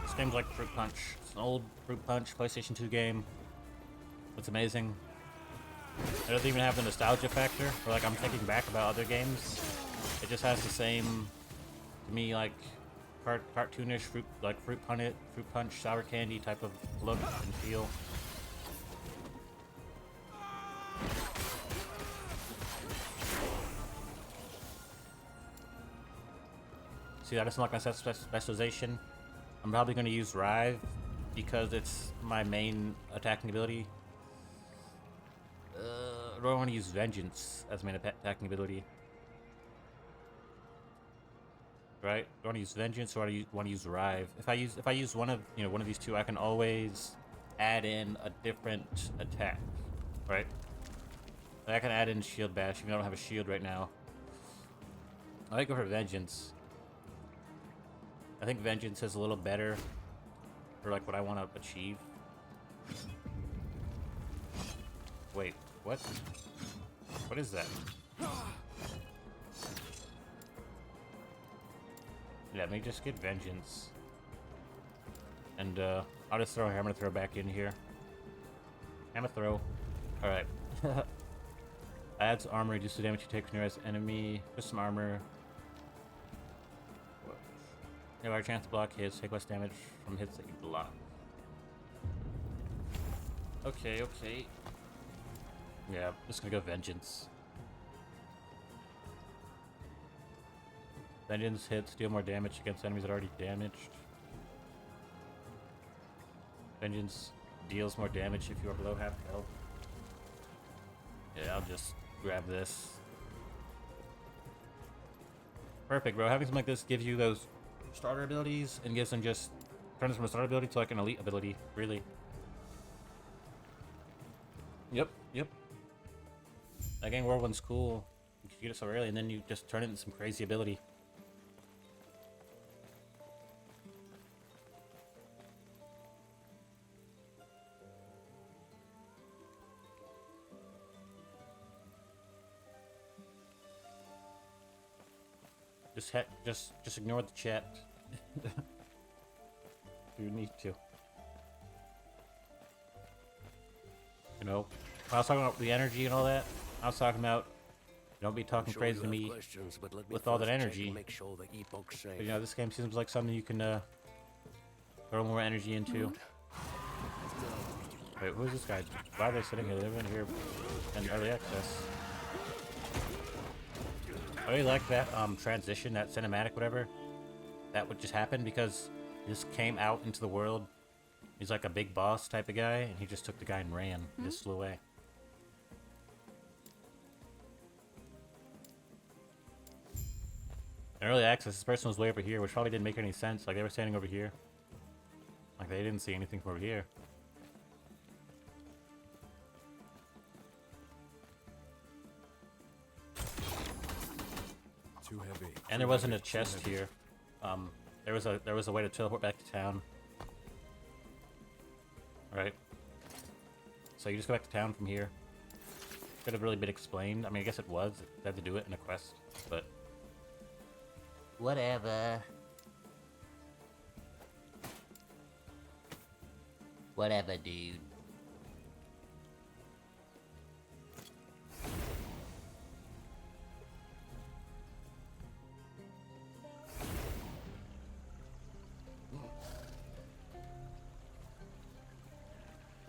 This game's like Fruit Punch. It's an old Fruit Punch PlayStation 2 game. It's amazing. It doesn't even have the nostalgia factor, where like I'm thinking back about other games. It just has the same, to me, like cartoonish fruit punch, sour candy type of look and feel. See, that doesn't like my specialization. I'm probably going to use Rive because it's my main attacking ability. I don't want to use Vengeance as main attacking ability. Right? Do I want to use Vengeance or do I want to use Rive? If I use one of these two, I can always add in a different attack. Right? Like I can add in Shield Bash even though I don't have a shield right now. I might go for Vengeance. I think Vengeance is a little better for like what I want to achieve. Wait, what? What is that? Let me just get Vengeance. And I'll just throw a Hammer Throw back in here. Hammer Throw. Alright. Adds armor, reduces the damage you take from your enemy. Just some armor. You have a chance to block hits, take less damage from hits that you block. Okay, okay. Yeah, I'm just gonna go Vengeance. Vengeance hits, deal more damage against enemies that are already damaged. Vengeance deals more damage if you are below half health. Yeah, I'll just grab this. Perfect, bro. Having something like this gives you those starter abilities and gives them just turns from a starter ability to like an elite ability, really. Yep. That game Whirlwind's cool. You get it so early and then you just turn it into some crazy ability. Just ignore the chat. You need to. You know, when I was talking about the energy and all that, I was talking about don't be talking crazy to me with all that energy. Make sure the Epoch's safe. But, you know, this game seems like something you can throw more energy into. Wait, who's this guy? Why are they sitting here? They've been here in early access. I really like that transition, that cinematic, whatever. That would just happen because he just came out into the world. He's like a big boss type of guy, and he just took the guy and ran. He just flew away. In early access, this person was way over here, which probably didn't make any sense. Like, they were standing over here. Like, they didn't see anything from over here. Too heavy. And there wasn't a chest here. There was a way to teleport back to town. Right. So you just go back to town from here. Could have really been explained. I mean, I guess it was. They had to do it in a quest, but whatever. Whatever, dude.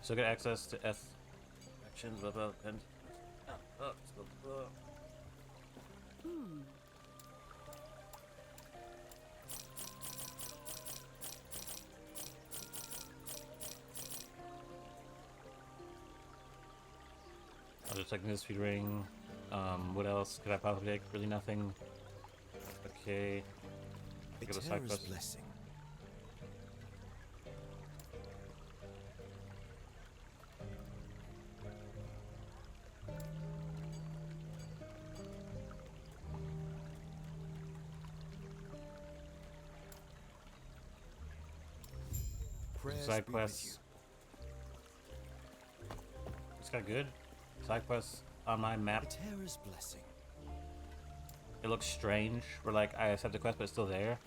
So get access to F actions, blah blah, and I'll just take this speed ring. What else could I possibly take? Really nothing. Okay. Get a side Terra's quest. blessing. prayers Side be with quests. It's got good side quests on my you. map. A terror's blessing. It looks strange. Where like I accept the quest, but it's still there.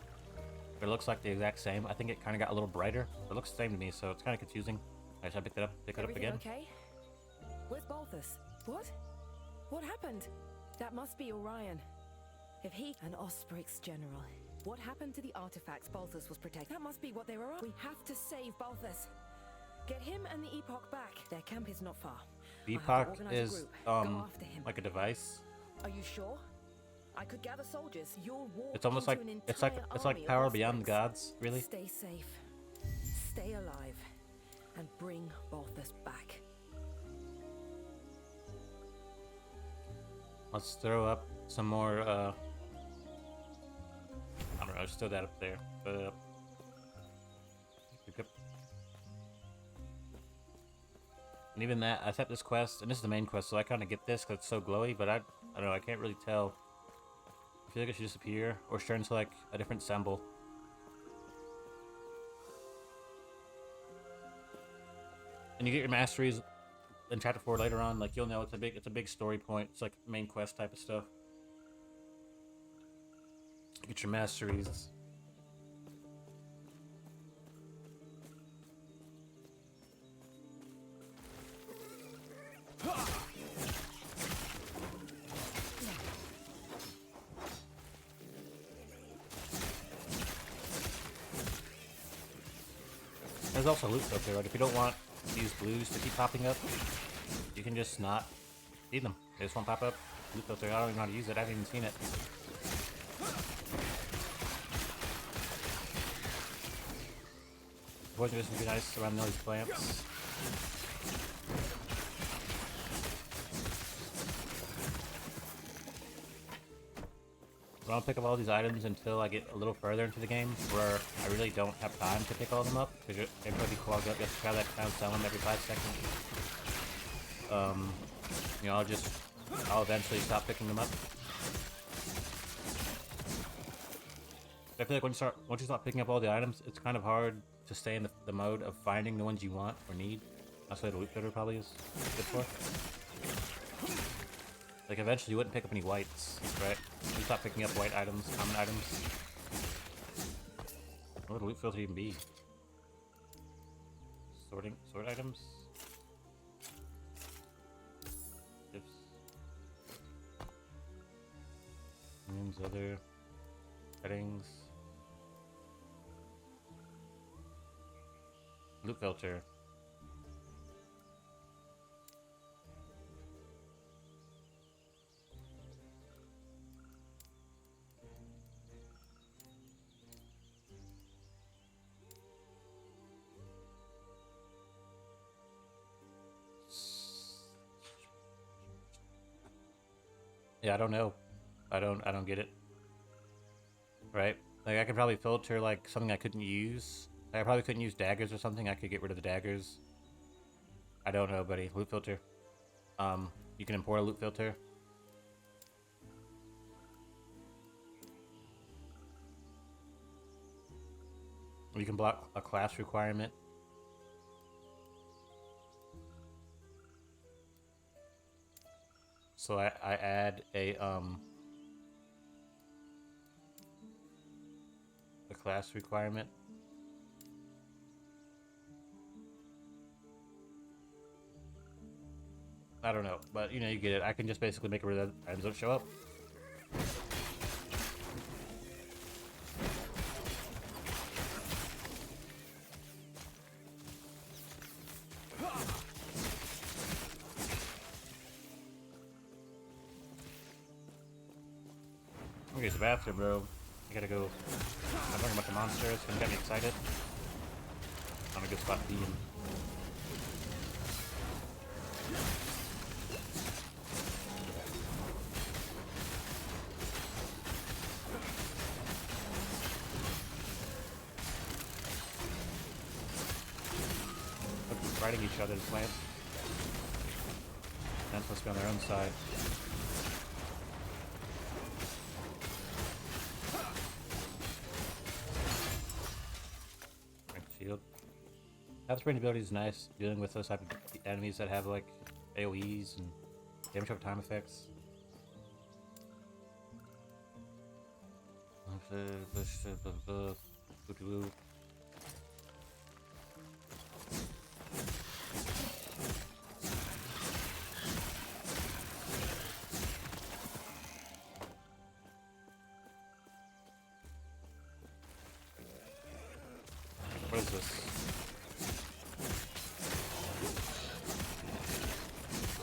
But it looks like the exact same. I think it kind of got a little brighter. It looks the same to me, so it's kind of confusing. I should pick it up. Pick it up Everything again. okay? Where's Balthus? What? What happened? That must be Orion. If he... An Osprey's general. What happened to the artifacts Balthus was protecting? That must be what they were on. We have to save Balthus. Get him and the Epoch back. Their camp is not far. The I have to Epoch organize a is group. Go after him. like a device. Are you sure? I could gather soldiers. You'll walk It's almost into like an it's like entire army of power beyond the Ospreys. gods, really. Stay safe. Stay alive. And bring Balthus back. Let's throw up some more. I don't know. Just throw that up there. Pick up. And even that, I set this quest, and this is the main quest, so I kind of get this because it's so glowy. But I don't know. I can't really tell. I feel like it should disappear or turn into like a different symbol. And you get your masteries in chapter 4 later on. Like you'll know it's a big story point. It's like main quest type of stuff. Get your masteries. There's also loot filter, right? If you don't want these blues to keep popping up, you can just not feed them. They just won't pop up. Loot filter, I don't even know how to use it. I haven't even seen it. Poison just would be nice around all these plants. I don't pick up all these items until I get a little further into the game, where I really don't have time to pick all of them up, because they're going to be clogged up. You have to try that town, sell them every 5 seconds. You know, I'll eventually stop picking them up. I feel like once you start picking up all the items, it's kind of hard to stay in the mode of finding the ones you want or need. That's what the loot filter probably is good for. Like eventually you wouldn't pick up any whites, right? You stop picking up white items, common items. What would the loot filter even be? Sort items? Gifts. Names, other settings. Loot filter. Yeah, I don't know. I don't get it. Right? Like I could probably filter like something I couldn't use. Like, I probably couldn't use daggers or something. I could get rid of the daggers. I don't know, buddy. Loot filter. You can import a loot filter. You can block a class requirement. So I add a class requirement. I don't know, but you know, you get it. I can just basically make it where the items don't show up. Okay, it's the bathroom, bro. I gotta go. I'm talking about the monsters. Gonna get me excited. On a good spot to be in. Fighting each other's plant. And supposed to be on their own side. Right, shield. Path range ability is nice, dealing with those type of enemies that have like AoEs and damage over time effects. What is this?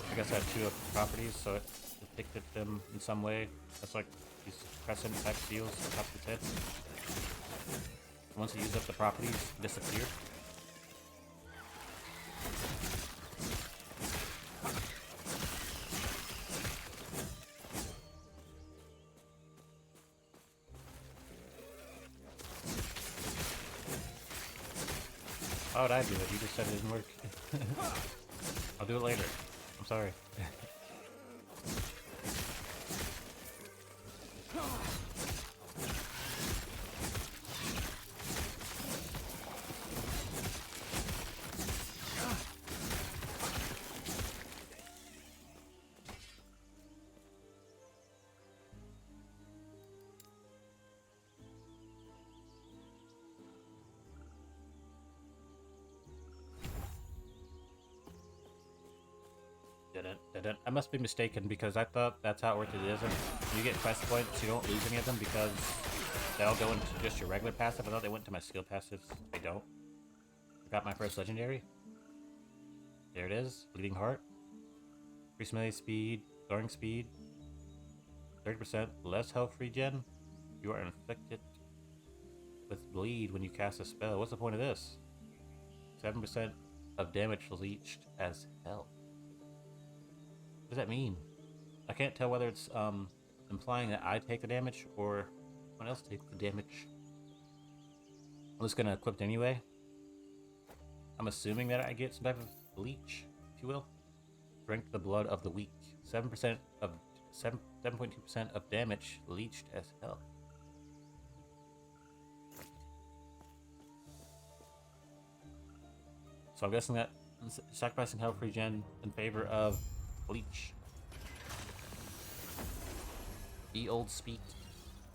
I guess I have two properties, so it depicted them in some way. That's like these crescent type deals on top of its head. Once it used up the properties, it disappeared. Why would I do it? You just said it didn't work. I'll do it later. I'm sorry. I must be mistaken because I thought that's how it worked. It isn't. You get quest points, you don't lose any of them because they all go into just your regular passive. I thought they went to my skill passives. They don't. I got my first legendary. There it is. Bleeding Heart. Increased melee speed, throwing speed, 30% less health regen. You are inflicted with bleed when you cast a spell. What's the point of this? 7% of damage leached as hell. What does that mean? I can't tell whether it's implying that I take the damage or someone else takes the damage. I'm just gonna equip it anyway. I'm assuming that I get some type of leech, if you will. Drink the blood of the weak. 7% of 7.2% of damage leached as hell. So I'm guessing that sacrificing health regen in favor of bleach. Ye old speak.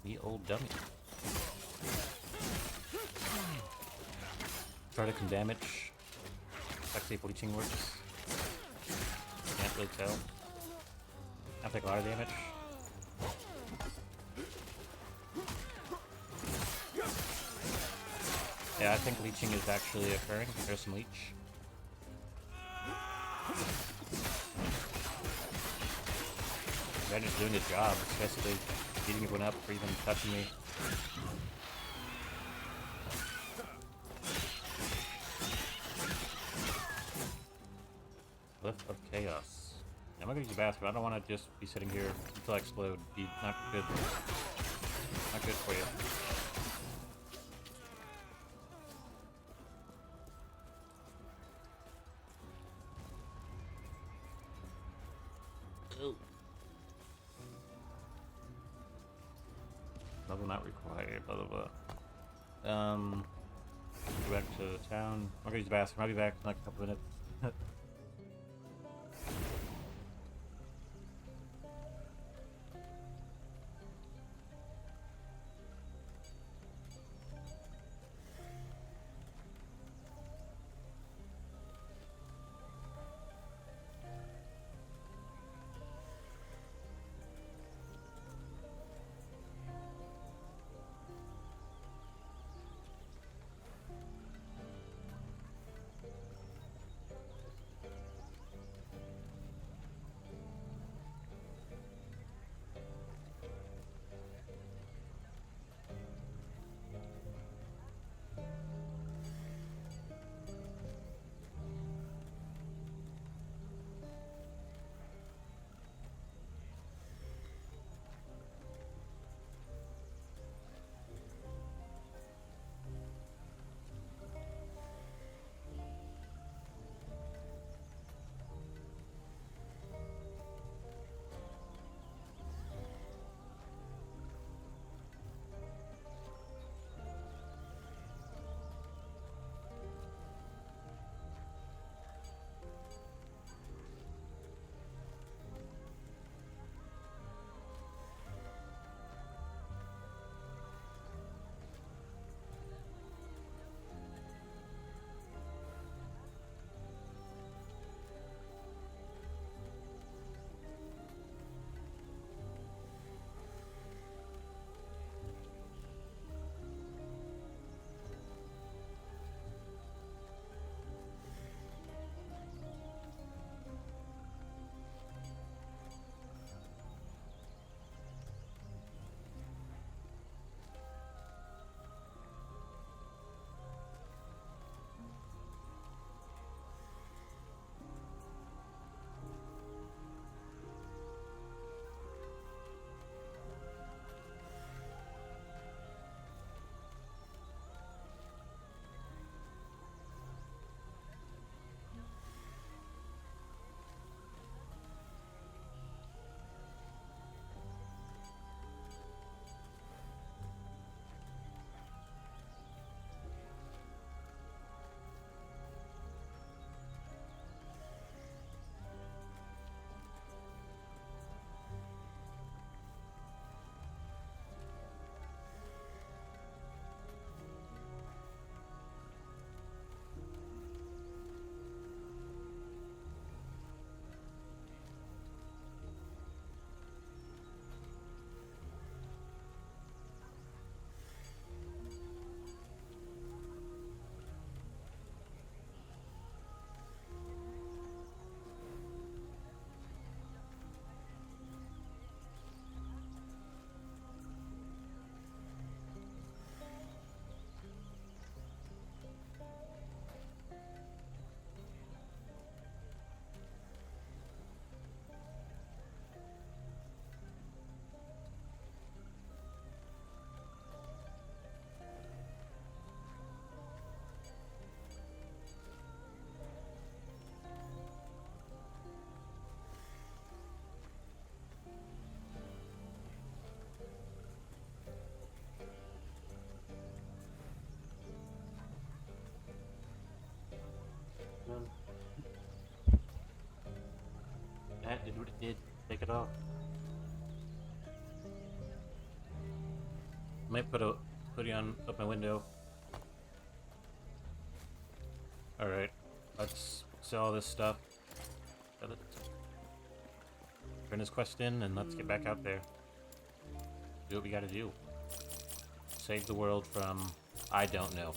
Ye old dummy. Try to can damage. Sexy bleaching works. Can't really tell. I take a lot of damage. Yeah, I think leeching is actually occurring. There's some leech. They're just doing his job. It's basically beating everyone up for even touching me. Cliff of Chaos. Yeah, I'm gonna use a basket. I don't want to just be sitting here until I explode. Be not good. Not good for you. Level not required, blah blah blah. Go back to town. I'm gonna use the bathroom. I'll be back in like a couple minutes. That did what it did. Take it off. Might put a hoodie on up my window. Alright. Let's sell all this stuff. Sell it. Turn this quest in and let's get back out there. Do what we gotta do. Save the world from, I don't know,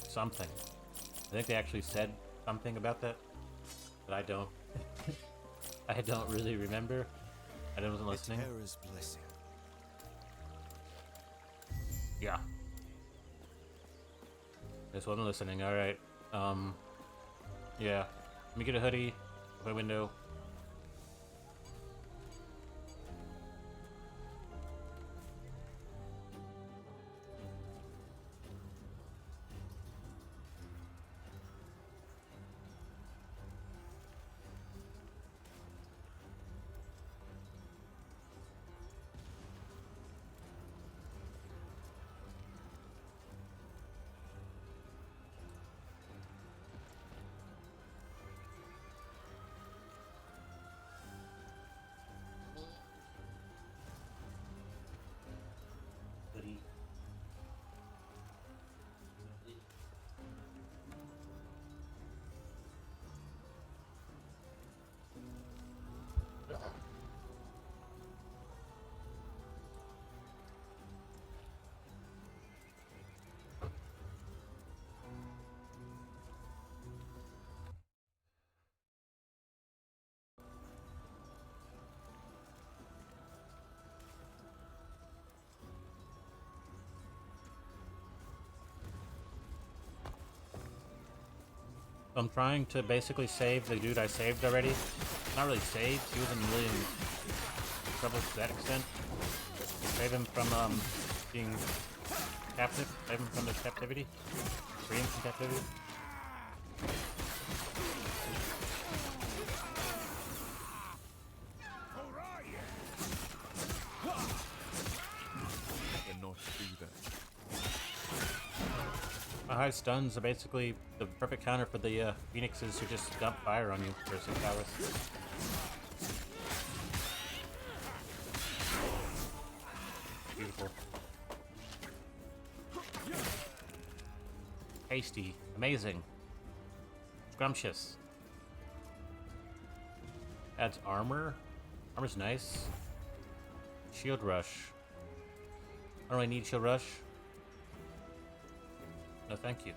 something. I think they actually said something about that, but I don't. I don't really remember. I wasn't listening. Terra's blessing. Yeah. Just wasn't listening. All right. Yeah. Let me get a hoodie. My window. Hoodie. I'm trying to basically save the dude I saved already. Not really saved, he wasn't really in trouble to that extent. Save him from being captive, save him from his captivity. Free him from captivity. Cannot do that. My high stuns are basically the perfect counter for the phoenixes who just dump fire on you for 6 hours. Beautiful. Tasty. Amazing. Scrumptious. Adds armor. Armor's nice. Shield rush. I don't really need shield rush. No, thank you.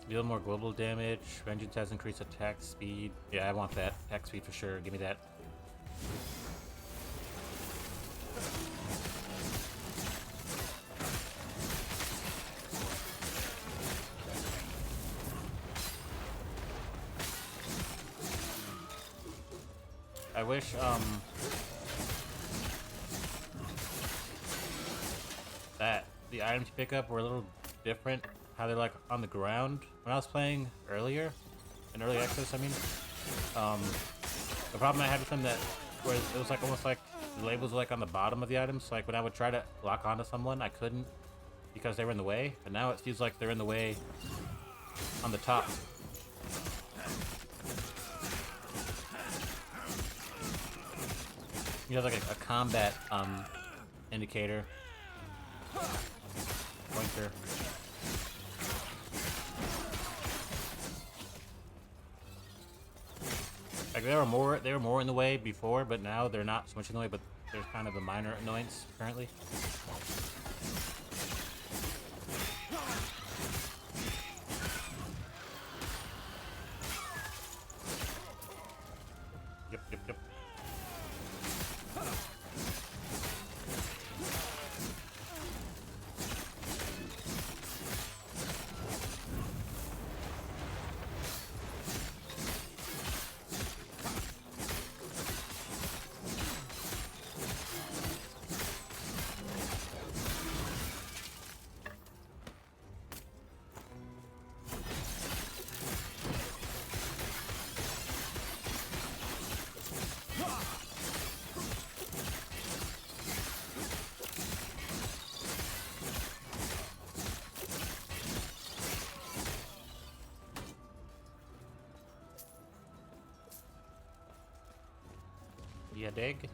Deal more global damage. Vengeance has increased attack speed. Yeah, I want that. Attack speed for sure. Give me that. I wish, that the items you pick up were a little different, how they're like on the ground. When I was playing earlier, in early access, I mean, the problem I had with them that was it was like almost like the labels were like on the bottom of the items. Like when I would try to lock onto someone, I couldn't because they were in the way. But now it feels like they're in the way on the top. You have like a combat indicator. Pointer. Like they were more in the way before, but now they're not so much in the way, but there's kind of a minor annoyance currently. Yep. You dig?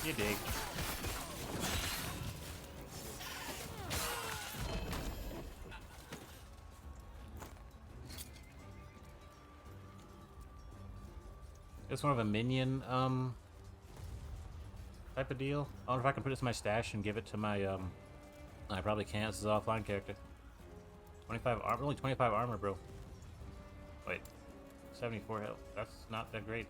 You dig? It's more of a minion, type of deal. I wonder if I can put this in my stash and give it to my, I probably can't. This is an offline character. 25 armor, only 25 armor, bro. Wait, 74 health. That's not that great.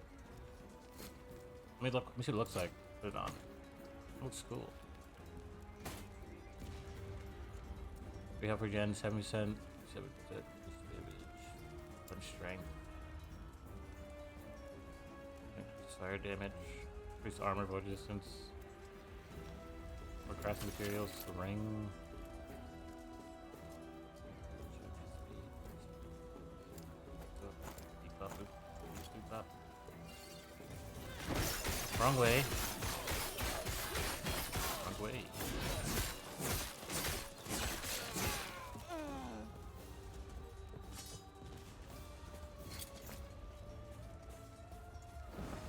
Let me look. Let me see what it looks like. Put it on. It looks cool. We have regen 7%, 7% damage, from strength. Fire damage, increased armor, void distance, more crafting materials, the ring. Wrong way. Wrong way.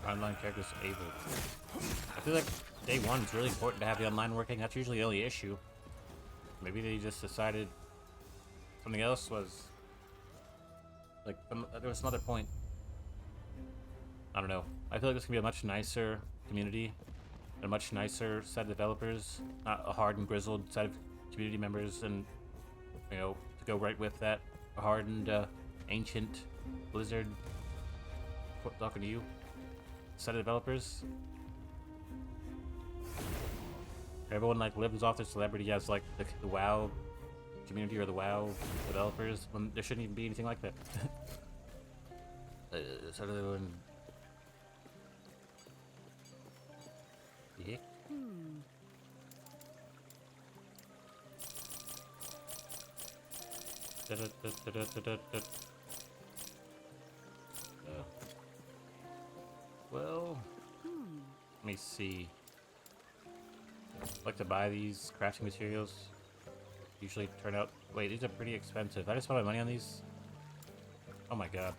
Online characters able. I feel like day one is really important to have the online working. That's usually the only issue. Maybe they just decided something else was like there was some other point. I don't know. I feel like this can be a much nicer community, a much nicer set of developers, not a hardened, grizzled set of community members, and you know, to go right with that hardened, ancient Blizzard. Talking to you. Set of developers. Everyone like lives off their celebrity as like the WoW community or the WoW developers when there shouldn't even be anything like that. Sort of doing. Yeah. Well, let me see. I like to buy these crafting materials. Usually turn out. Wait, these are pretty expensive. I just spent my money on these. Oh my god.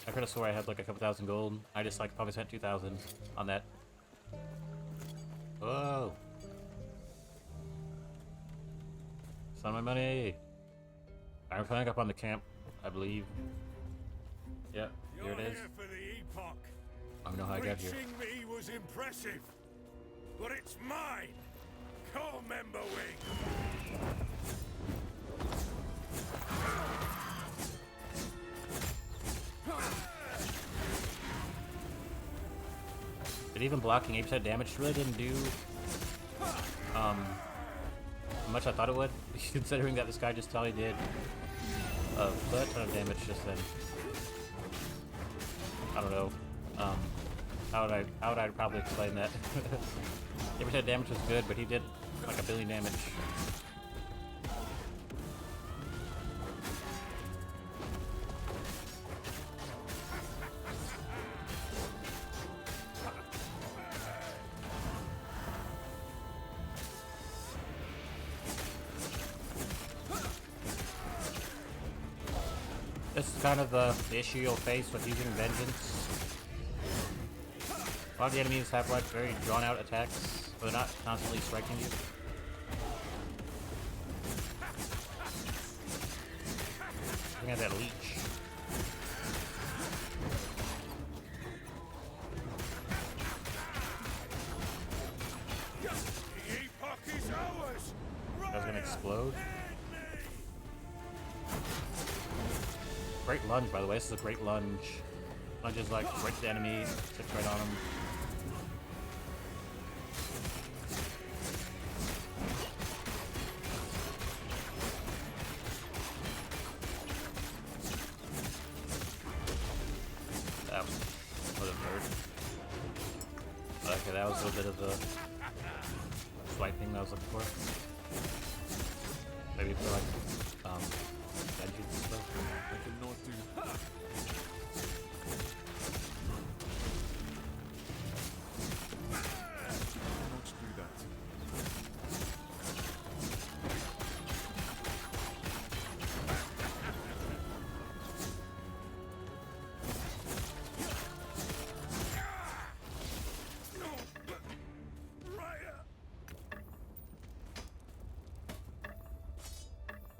I could have swore I had like a couple thousand gold. I just like probably spent 2,000 on that. Whoa. It's on my money. I'm coming up on the camp, I believe. Yep, here it is. Here for the Epoch. I don't know how I got here. Reaching me was impressive, but it's mine. Call member wing. But even blocking 8% damage really didn't do much I thought it would, considering that this guy just totally did a butt ton of damage just then. I don't know. How would I probably explain that? 8% damage was good, but he did like 1 billion damage. This is kind of the issue you'll face with using Vengeance. A lot of the enemies have like very drawn-out attacks, but they're not constantly striking you. Looking at that leech. The Epoch is ours. That's gonna explode. Great lunge, by the way. This is a great lunge. Lunges like right to the enemy, sits right on him. That would have hurt. Okay, that was a bit of the swiping that I was looking for. Maybe for like vengeance and stuff. I cannot do. Cannot do that.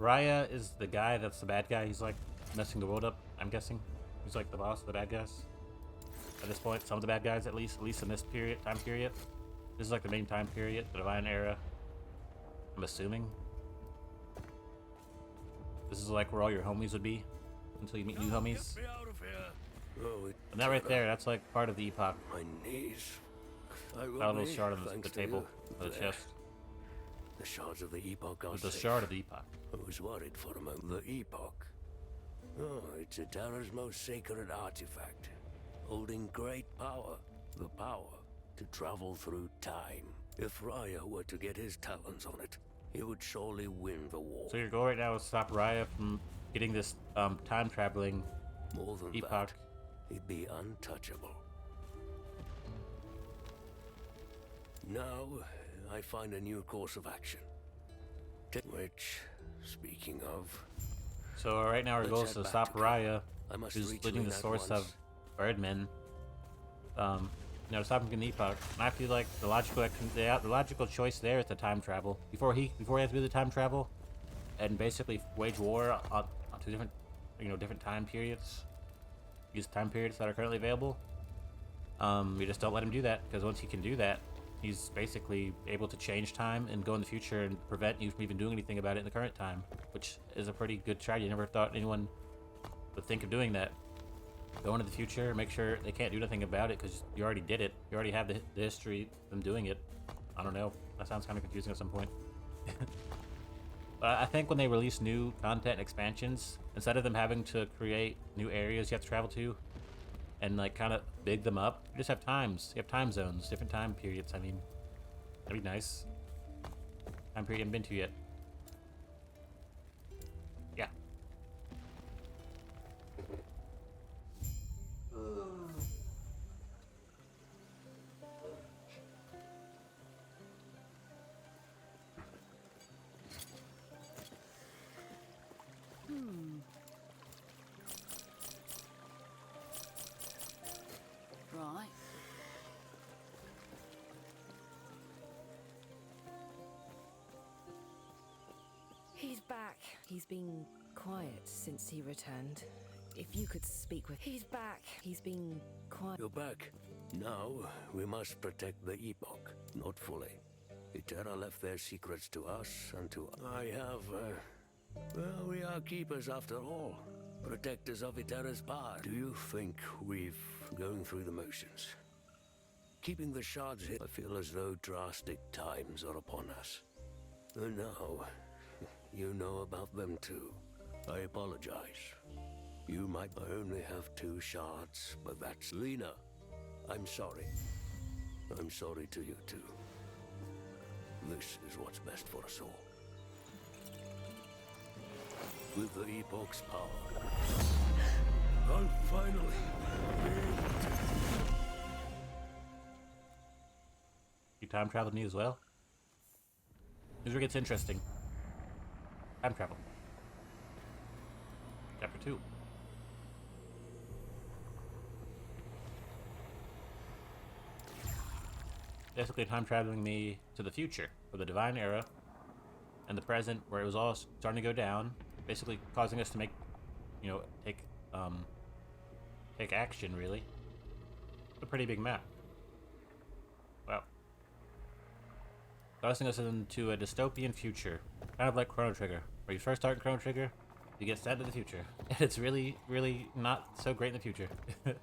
Raya is the guy that's the bad guy. He's like messing the world up, I'm guessing. He's like the boss of the bad guys. At this point, some of the bad guys at least in this time period. This is like the main time period, the Divine Era. I'm assuming. This is like where all your homies would be until you meet new homies. Get me out of here. Oh, And that right there, that's like part of the Epoch. My knees. I will Got a little be, shard on the thanks to table, you. of the There. chest. The shards of the Epoch are The safe. shard of the Epoch. I was worried for a moment. The Epoch. Oh, it's Eterra's most sacred artifact, holding great power. The power to travel through time. If Raya were to get his talons on it, he would surely win the war. So your goal right now is to stop Raya from getting this time traveling More than Epoch. that, he'd be untouchable. Now, I find a new course of action. Which, speaking of, So right now our Let's goal is head to back stop to Raya, I must who's reach leading the Lena at source once. of Birdmen. To stop him from the Epoch. And I feel like the logical choice there is to time travel before he has to do the time travel, and basically wage war on two different different time periods. Use time periods that are currently available. We just don't let him do that, because once he can do that, he's basically able to change time and go in the future and prevent you from even doing anything about it in the current time, which is a pretty good strategy. I never thought anyone would think of doing that. Go into the future, make sure they can't do nothing about it, because you already did it. You already have the history of them doing it. I don't know. That sounds kind of confusing at some point. But I think when they release new content and expansions, instead of them having to create new areas you have to travel to and like kind of big them up, you just have times. You have time zones, different time periods. I mean, that'd be nice. Time period I haven't been to yet. Yeah. Right. He's back. He's been quiet since he returned. If you could speak with... He's back. He's been quiet. You're back. Now, we must protect the Epoch. Not fully. Eterra left their secrets to us and to... I have, well, we are keepers after all. Protectors of Eterra's power. Do you think we've going through the motions? Keeping the shards hid, I feel as though drastic times are upon us. And now, you know about them too. I apologize. You might only have 2 shards, but that's Lena. I'm sorry. I'm sorry to you too. This is what's best for us all. With the Epoch's power, I'll finally be able to... You time traveled me as well? Here's where it gets interesting. Time travel. Chapter 2. Basically time traveling me to the future, for the Divine Era, and the present, where it was all starting to go down, basically causing us to make, take action, really. It's a pretty big map. Wow. Causing us into a dystopian future, kind of like Chrono Trigger, where you first start in Chrono Trigger, you get sent to the future, and it's really, really not so great in the future. It's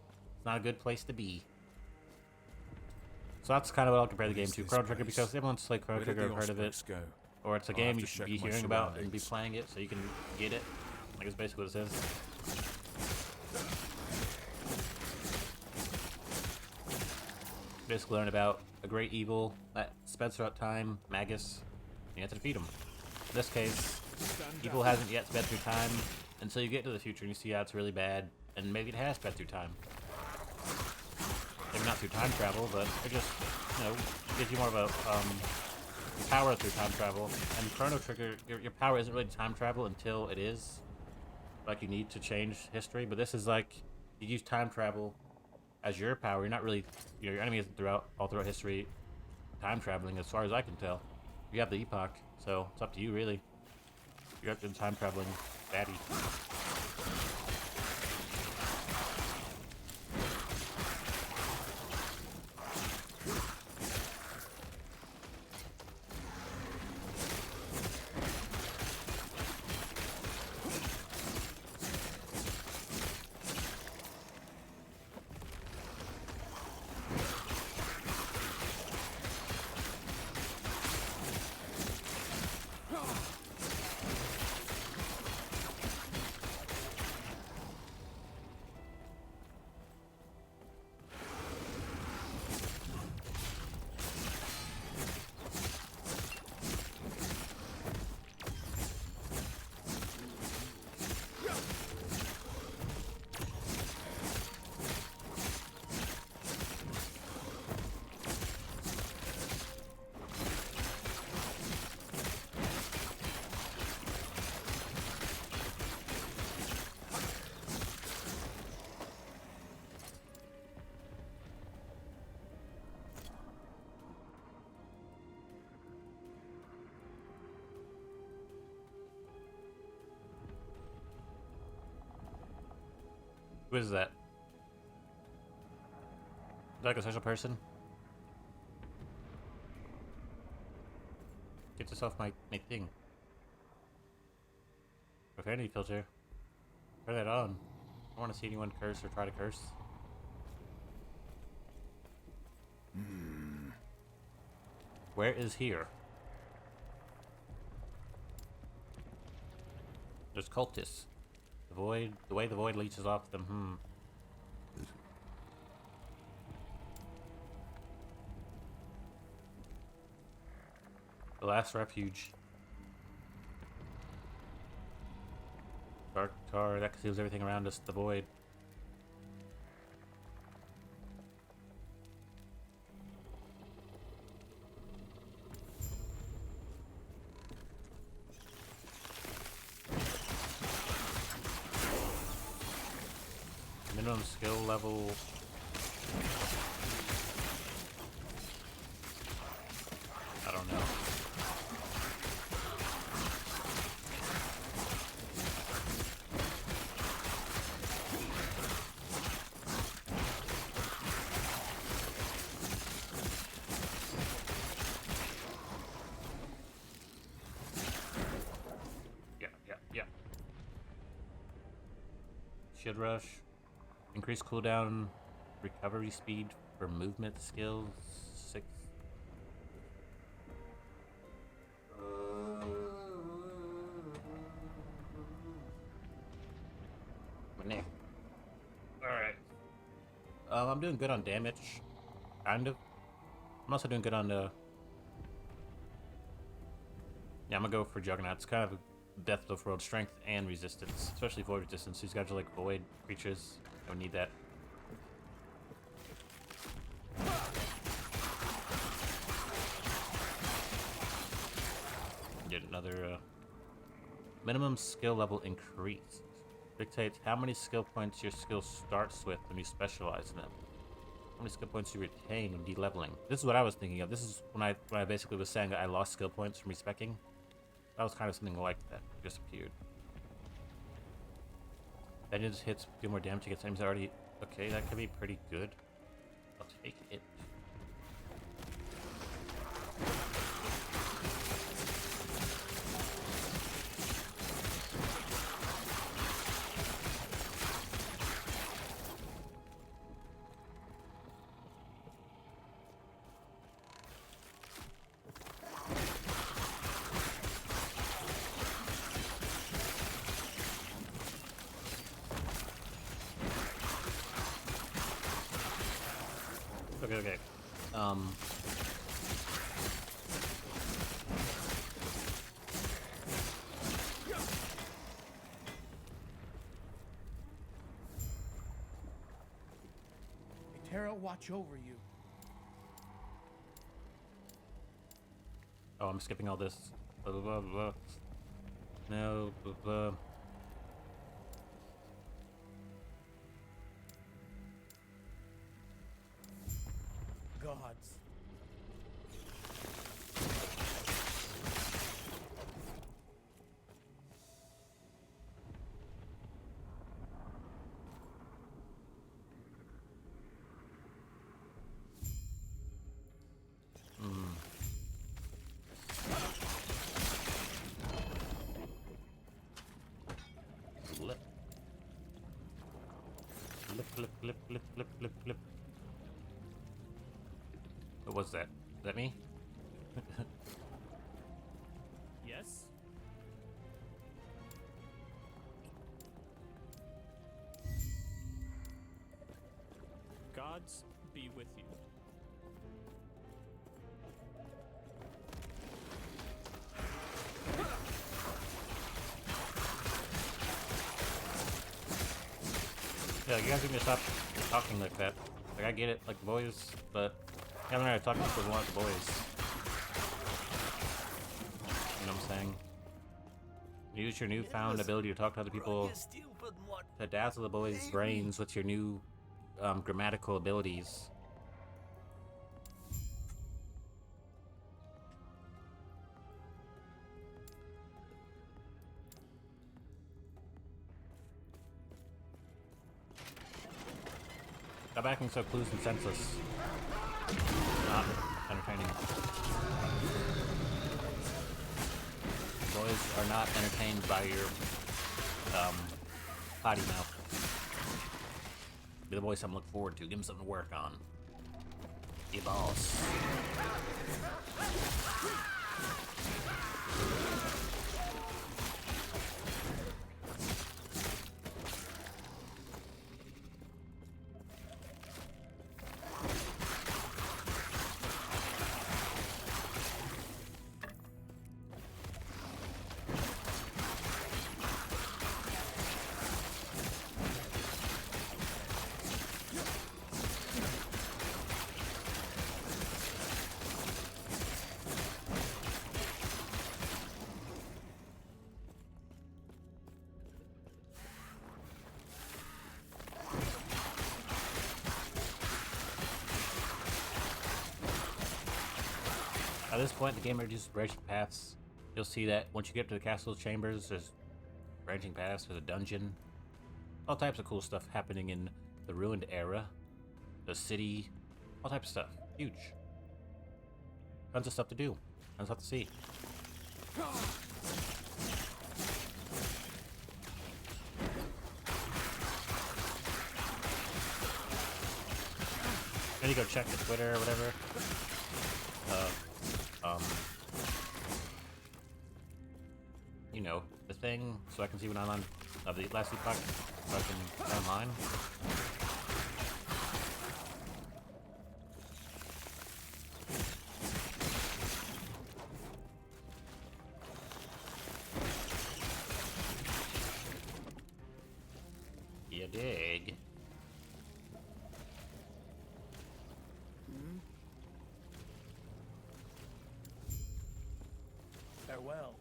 not a good place to be. So that's kind of what I'll compare the game to, Chrono Trigger, because everyone's like Chrono Trigger, have heard of it, or it's a game you should be hearing about and be playing it so you can get it. Like, it's basically what it says. Basically learn about a great evil that speds throughout time, Magus, and you have to defeat him. In this case, evil hasn't yet sped through time until you get to the future and you see how it's really bad, and maybe it has sped through time. Maybe not through time travel, but it just, gives you more of a power through time travel. And Chrono Trigger, your power isn't really time travel until it is. Like, you need to change history, but this is like, you use time travel as your power. You're not really, your enemy isn't all throughout history time traveling, as far as I can tell. You have the Epoch, so it's up to you, really. You got the time traveling baddie. Who is that? Like a special person? Get this off my thing. Profanity filter. Turn that on. I don't want to see anyone curse or try to curse. Where is here? There's cultists. The void, the way the void leeches off them, The last refuge. Dark tar, that conceals everything around us, the void. Minimum skill level. I don't know. Yeah. Shield rush. Increase cooldown, recovery speed for movement skills, 6. Alright. I'm doing good on damage. Kind of. I'm also doing good on the... Yeah, I'm gonna go for Juggernaut. It's kind of a death blow for world strength and resistance, especially void resistance. These guys are like void creatures. I would need that. Get another minimum skill level increase. Dictates how many skill points your skill starts with when you specialize in them. How many skill points you retain when de-leveling. This is what I was thinking of. This is when I basically was saying that I lost skill points from respecking. That was kind of something like that. Just appeared. Then it just hits, do more damage against enemies already. Okay, that could be pretty good. I'll take it. Okay. Terra, watch over you. Oh, I'm skipping all this. Blah, blah, blah, blah. No, blah, blah. Gods. flip. What was that? Is that me? Yes? Gods be with you. Yeah, you guys need to stop talking like that. Like, I get it, like the boys, but you haven't really talking to one of the boys. You know what I'm saying? Use your newfound ability to talk to other people to dazzle the boys' brains with your new grammatical abilities. Stop acting so clueless and senseless. Not entertaining. Boys are not entertained by your potty mouth. Be the boy something to look forward to. Give him something to work on. Be a boss. At this point, the game introduces branching paths. You'll see that once you get to the castle chambers, there's branching paths, there's a dungeon. All types of cool stuff happening in the ruined era, the city, all types of stuff. Huge. Tons of stuff to do, tons of stuff to see. Then you go check the Twitter or whatever. You know, the thing, so I can see when I'm on the last Epoch, so I can go online. You dig? Farewell.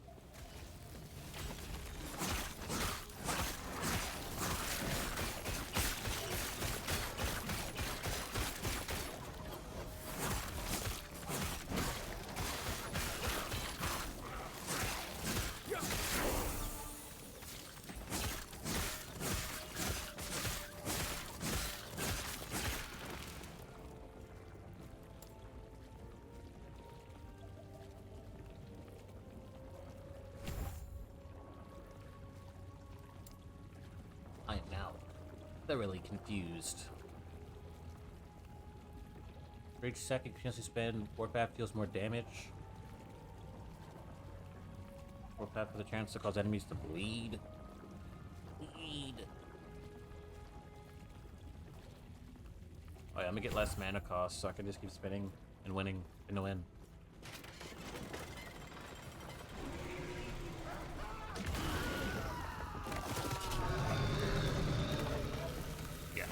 I am now thoroughly confused. For each second continuously spend, Warpath deals more damage. Warpath has a chance to cause enemies to bleed. Bleed. Oh yeah, I'm gonna get less mana cost so I can just keep spinning and winning and to win. Yeah.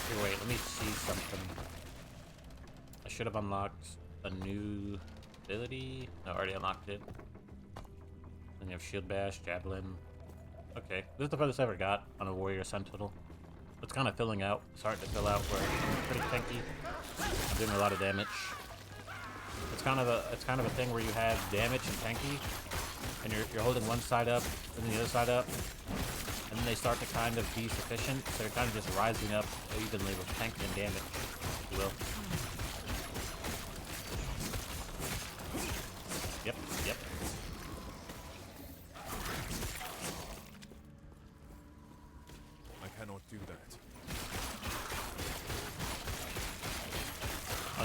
Here, wait, let me see something. I should have unlocked a new ability. No, I already unlocked it. Then you have Shield Bash, Javelin. Okay, this is the furthest I ever got on a Warrior Sentinel. It's kind of filling out, starting to fill out where I'm pretty tanky. I'm doing a lot of damage. It's kind of a thing where you have damage and tanky, and you're holding one side up and then the other side up, and then they start to kind of be sufficient, so you're kind of just rising up evenly with tank and damage, if you will. Yep, yep.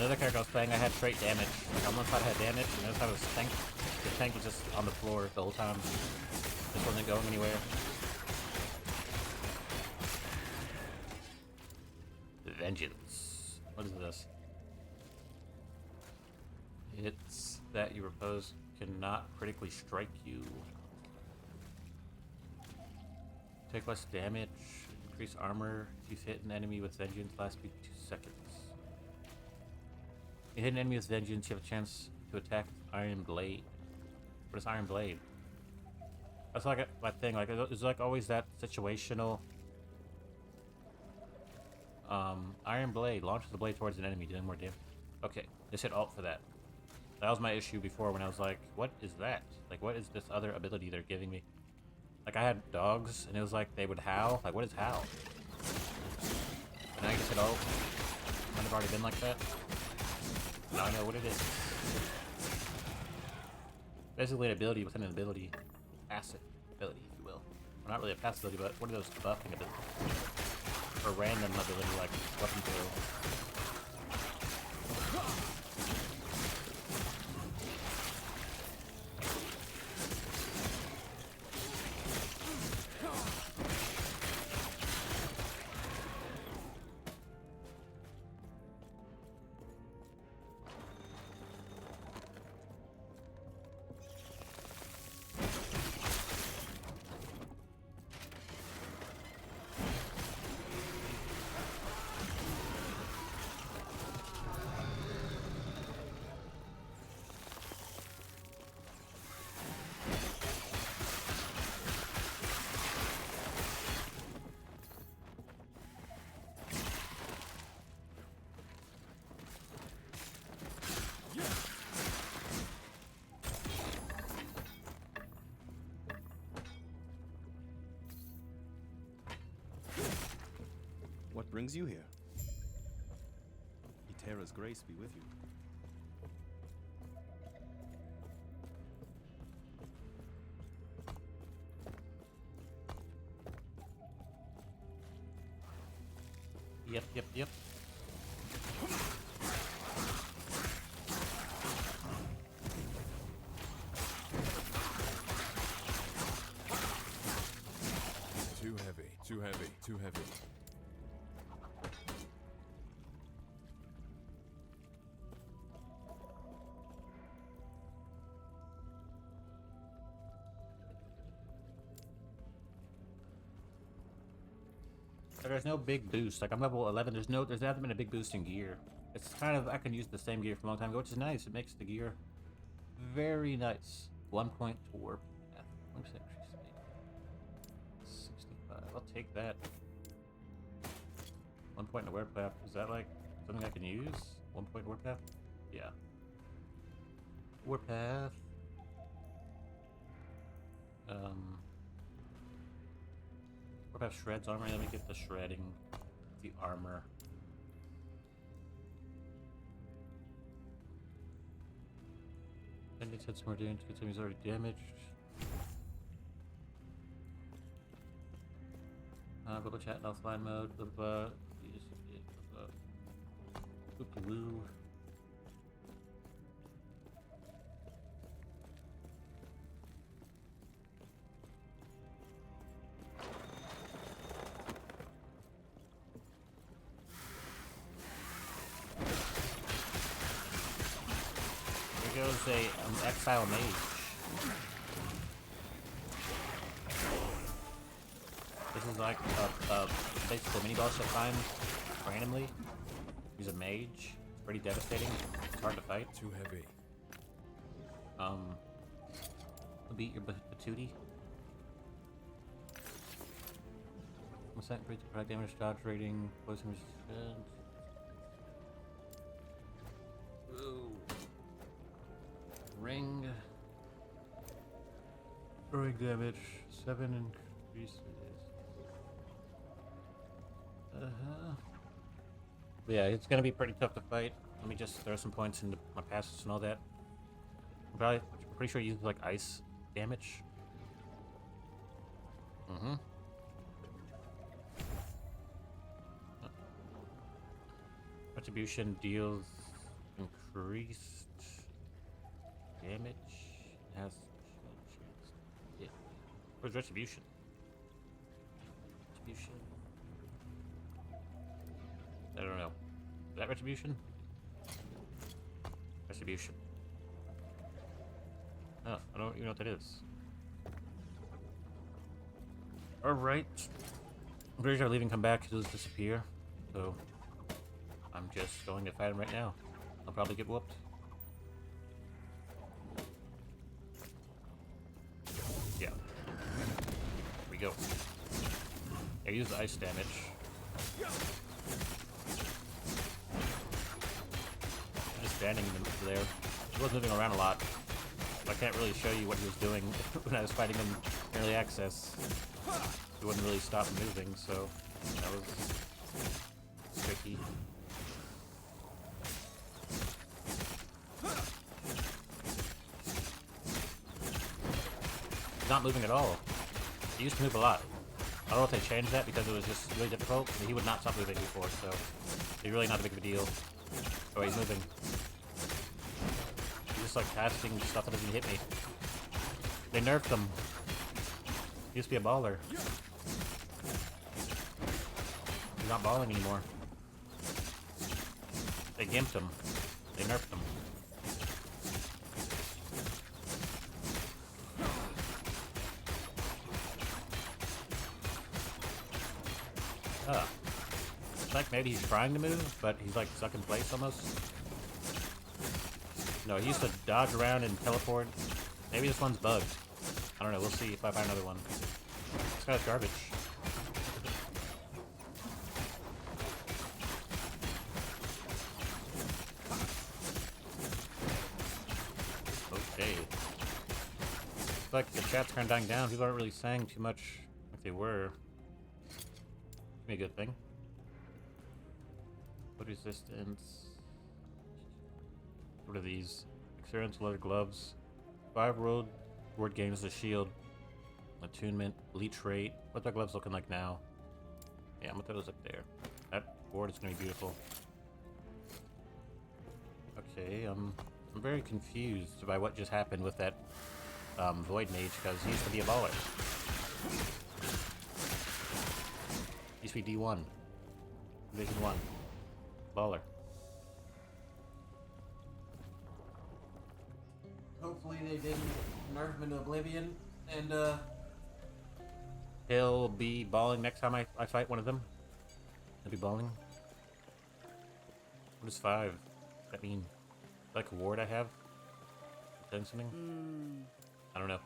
Another character I was playing, I had straight damage. Like on one side I had damage, and the other side was tank. The tank was just on the floor the whole time. Just wasn't going anywhere. Vengeance. What is this? It's that your repose cannot critically strike you. Take less damage. Increase armor. If you hit an enemy with vengeance, last speed 2 seconds. You hit an enemy with vengeance, you have a chance to attack with Iron Blade. What is Iron Blade? That's like my thing. Like it's like always that situational. Iron Blade launches the blade towards an enemy, doing more damage. Okay, just hit Alt for that. That was my issue before when I was like, what is that? Like, what is this other ability they're giving me? Like, I had dogs, and it was like they would howl. Like, what is howl? And I just hit Alt. Might have already been like that. Now I know what it is. Basically an ability within an ability. Passive ability, if you will. Well, not really a passive ability, but what are those buffing abilities? Or random ability like weapon throw. What brings you here? Eterra's grace be with you. Yep. Too heavy. So there's no big boost. Like I'm level 11. There hasn't been a big boost in gear. It's kind of I can use the same gear from a long time ago, which is nice. It makes the gear very nice. 1 point to warp path. 1% increase speed. 65. I'll take that. 1 point in the warp path. Is that like something I can use? 1 point warp path? Yeah. Warp path. What about shreds armor? Let me get the shredding, the armor. And it hits more damage because he's already damaged. Blah chat in offline mode. Blah blah. Woo. Here goes a exile mage. This is like basically a mini boss I find randomly. He's a mage. It's pretty devastating. It's hard to fight. Too heavy. He'll beat your patootie. 1% increase product damage, dodge rating, poison resistance. Ooh. Ring. Throwing damage. 7 increases. But yeah, it's gonna be pretty tough to fight. Let me just throw some points into my passes and all that. I'm pretty sure he uses like ice damage. Retribution deals increased damage. Has yeah. Where's retribution? Retribution. I don't know. Is that retribution? Retribution. Oh, I don't even know what that is. Alright. I'm pretty sure leaving come back, he'll just disappear. So I'm just going to fight him right now. I'll probably get whooped. Yeah. Here we go. I use the ice damage. Just standing there. He was moving around a lot. I can't really show you what he was doing when I was fighting him in early access. He wouldn't really stop moving, so that was tricky. He's not moving at all. He used to move a lot. I don't know if they changed that because it was just really difficult, but he would not stop moving before, so it's really not a big of a deal. Oh, he's moving. He's just like casting stuff that doesn't hit me. They nerfed him. He used to be a baller. He's not balling anymore. They gimped him. They nerfed him. It's like maybe he's trying to move, but he's like stuck in place almost. No, he used to dodge around and teleport. Maybe this one's bugged. I don't know, we'll see if I find another one. This guy's garbage. Okay. It's like the chat's kind of dying down. People aren't really saying too much like they were. Be a good thing. What resistance? What are these? Experience leather gloves. 5 word gains a shield. Attunement. Leech rate. What's our gloves looking like now? Yeah, I'm gonna throw those up there. That board is gonna be beautiful. Okay, I'm very confused by what just happened with that Void Mage, because he used to be a baller. Used to be D1. Division 1. Baller. Hopefully they didn't nerf him into oblivion, and he'll be balling next time I fight one of them. He'll be balling. What is 5? That mean? Like a ward I have? Doing something? I don't know.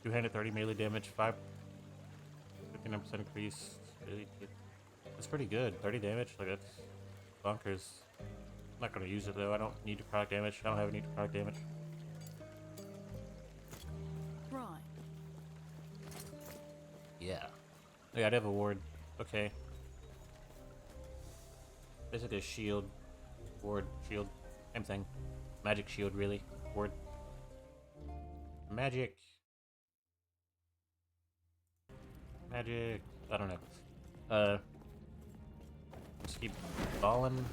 Two-handed 30 melee damage, 59% increase. That's pretty good. 30 damage, like that's bonkers. I'm not gonna use it though. I don't need necrotic damage. I don't have any necrotic damage. Right. Yeah. Oh, yeah, I'd have a ward. Okay. Basically a shield. Ward, shield. Same thing. Magic shield, really. Ward. Magic. Magic. I don't know. Just keep balling.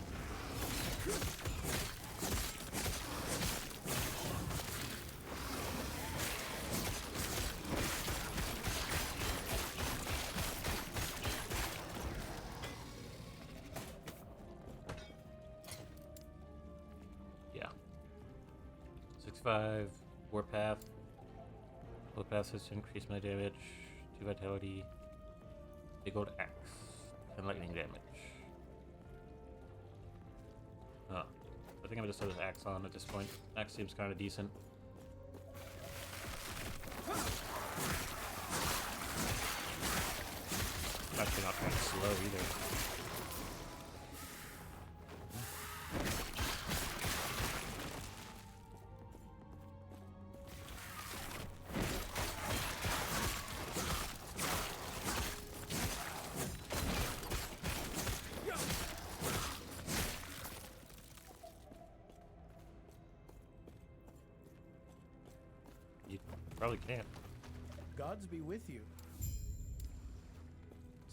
Yeah. 6-5. Warpath. Warpath has to increase my damage. 2 vitality. Big old axe. And lightning damage. Oh. I think I'm gonna just throw this axe on at this point. Axe seems kind of decent. Actually not kind of slow either. probably can't. Gods be with you.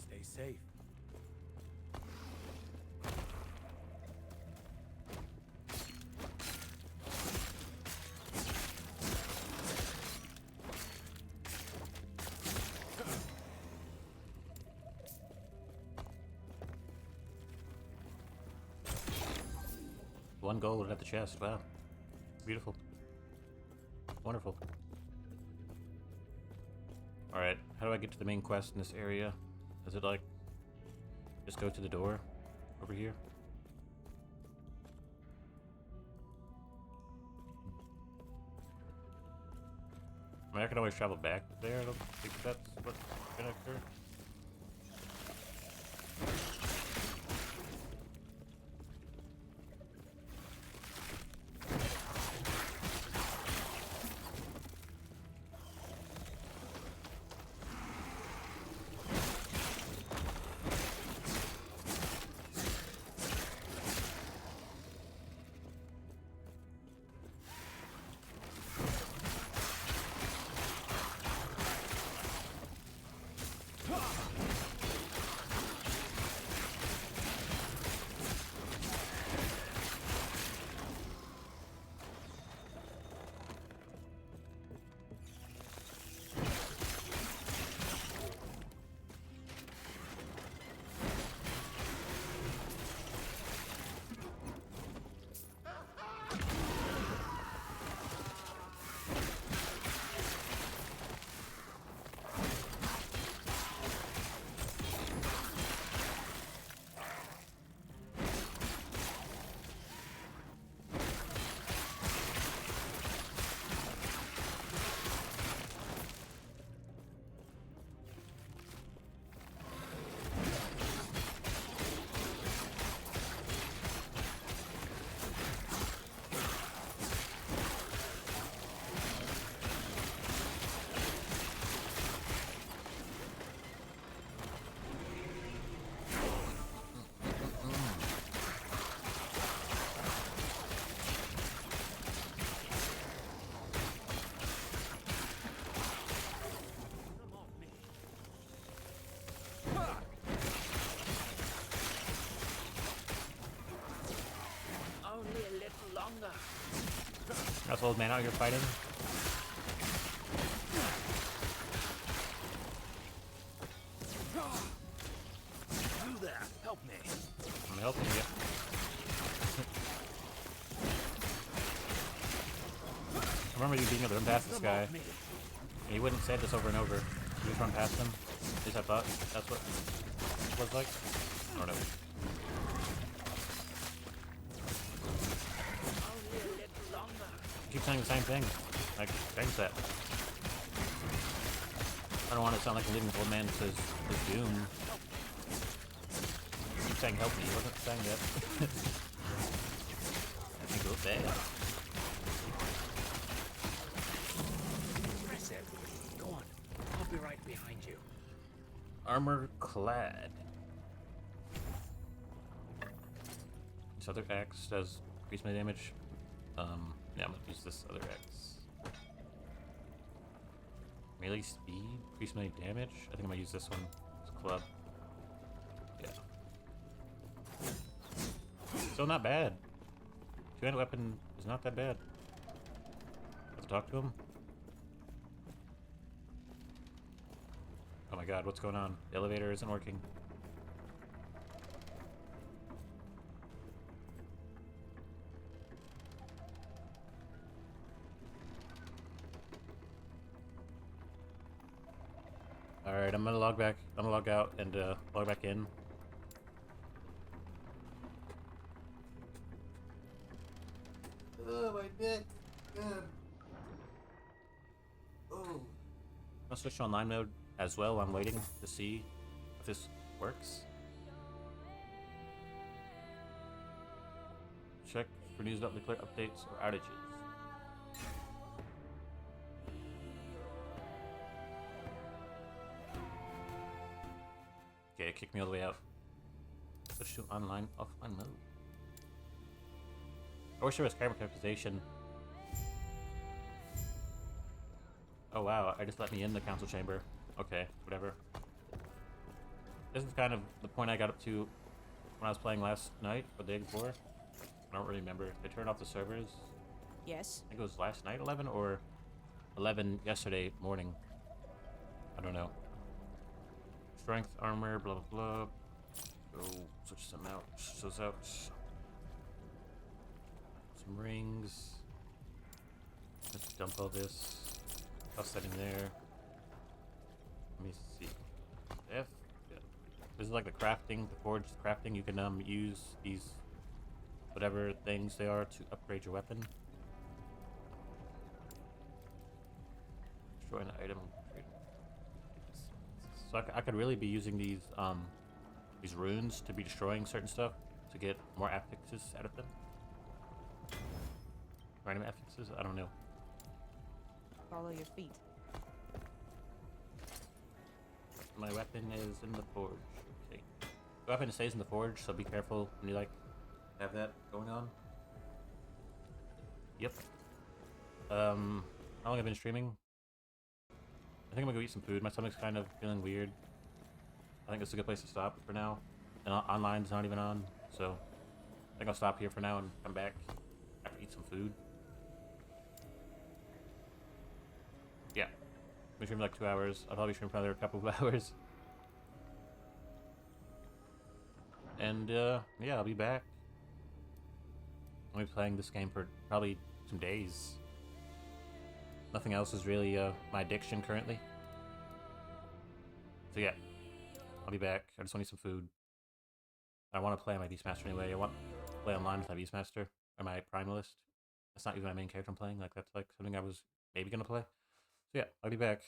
Stay safe. One gold at the chest. Wow. Beautiful. Wonderful. Alright, how do I get to the main quest in this area? Is it like... just go to the door over here? I mean, I can always travel back there. I don't think that's what's gonna occur. That's old man out here fighting. You there, help me. I'm helping you. I remember you being able to run past this guy. And he wouldn't say this over and over. You just run past him. At least I thought that's what it was like. I don't know. Keep saying the same thing. Like, change that. I don't want to sound like a living old man says his doom. Keep saying help me. He wasn't saying that. I think it was bad. Impressive. Go on. I'll be right behind you. Armor clad. This other axe does increase my damage. Yeah, I'm gonna use this other axe. Melee speed, increase melee damage. I think I'm gonna use this one. This club. Yeah. Still not bad. Two-handed weapon is not that bad. Have to talk to him. Oh my god, what's going on? The elevator isn't working. Alright, I'm gonna log back. I'm gonna log out and log back in. Oh, my neck. God. Oh. I'll switch to online mode as well. I'm waiting to see if this works. Check for news about nuclear updates or outages. Okay, it kicked me all the way out. Switch to online, offline mode. I wish there was camera characterization. Oh wow, I just let me in the council chamber. Okay, whatever. This is kind of the point I got up to when I was playing last night or the day before. I don't really remember. They turned off the servers. Yes? I think it was last night, 11, or 11 yesterday morning. I don't know. Strength, armor, blah, blah, blah. Go switch some out. Switch those out. Some rings. Let's dump all this. Toss that in there. Let me see. F. Yeah. This is like the crafting, the forge crafting. You can use these whatever things they are to upgrade your weapon. Destroy an item. So I could really be using these runes to be destroying certain stuff to get more affixes out of them. Random affixes? I don't know. Follow your feet. My weapon is in the forge. Okay. The weapon stays in the forge, so be careful when you like have that going on. Yep. How long have I been streaming? I think I'm gonna go eat some food. My stomach's kind of feeling weird. I think it's a good place to stop for now. And online's not even on, so I think I'll stop here for now and come back after eat some food. Yeah. We stream for like 2 hours. I'll probably stream for another couple of hours. And yeah, I'll be back. I'll be playing this game for probably some days. Nothing else is really my addiction currently. So yeah, I'll be back. I just want to eat some food. I want to play on my Beastmaster anyway. I want to play online with my Beastmaster or my Primalist. That's not even my main character I'm playing. Like that's like something I was maybe gonna play. So yeah, I'll be back.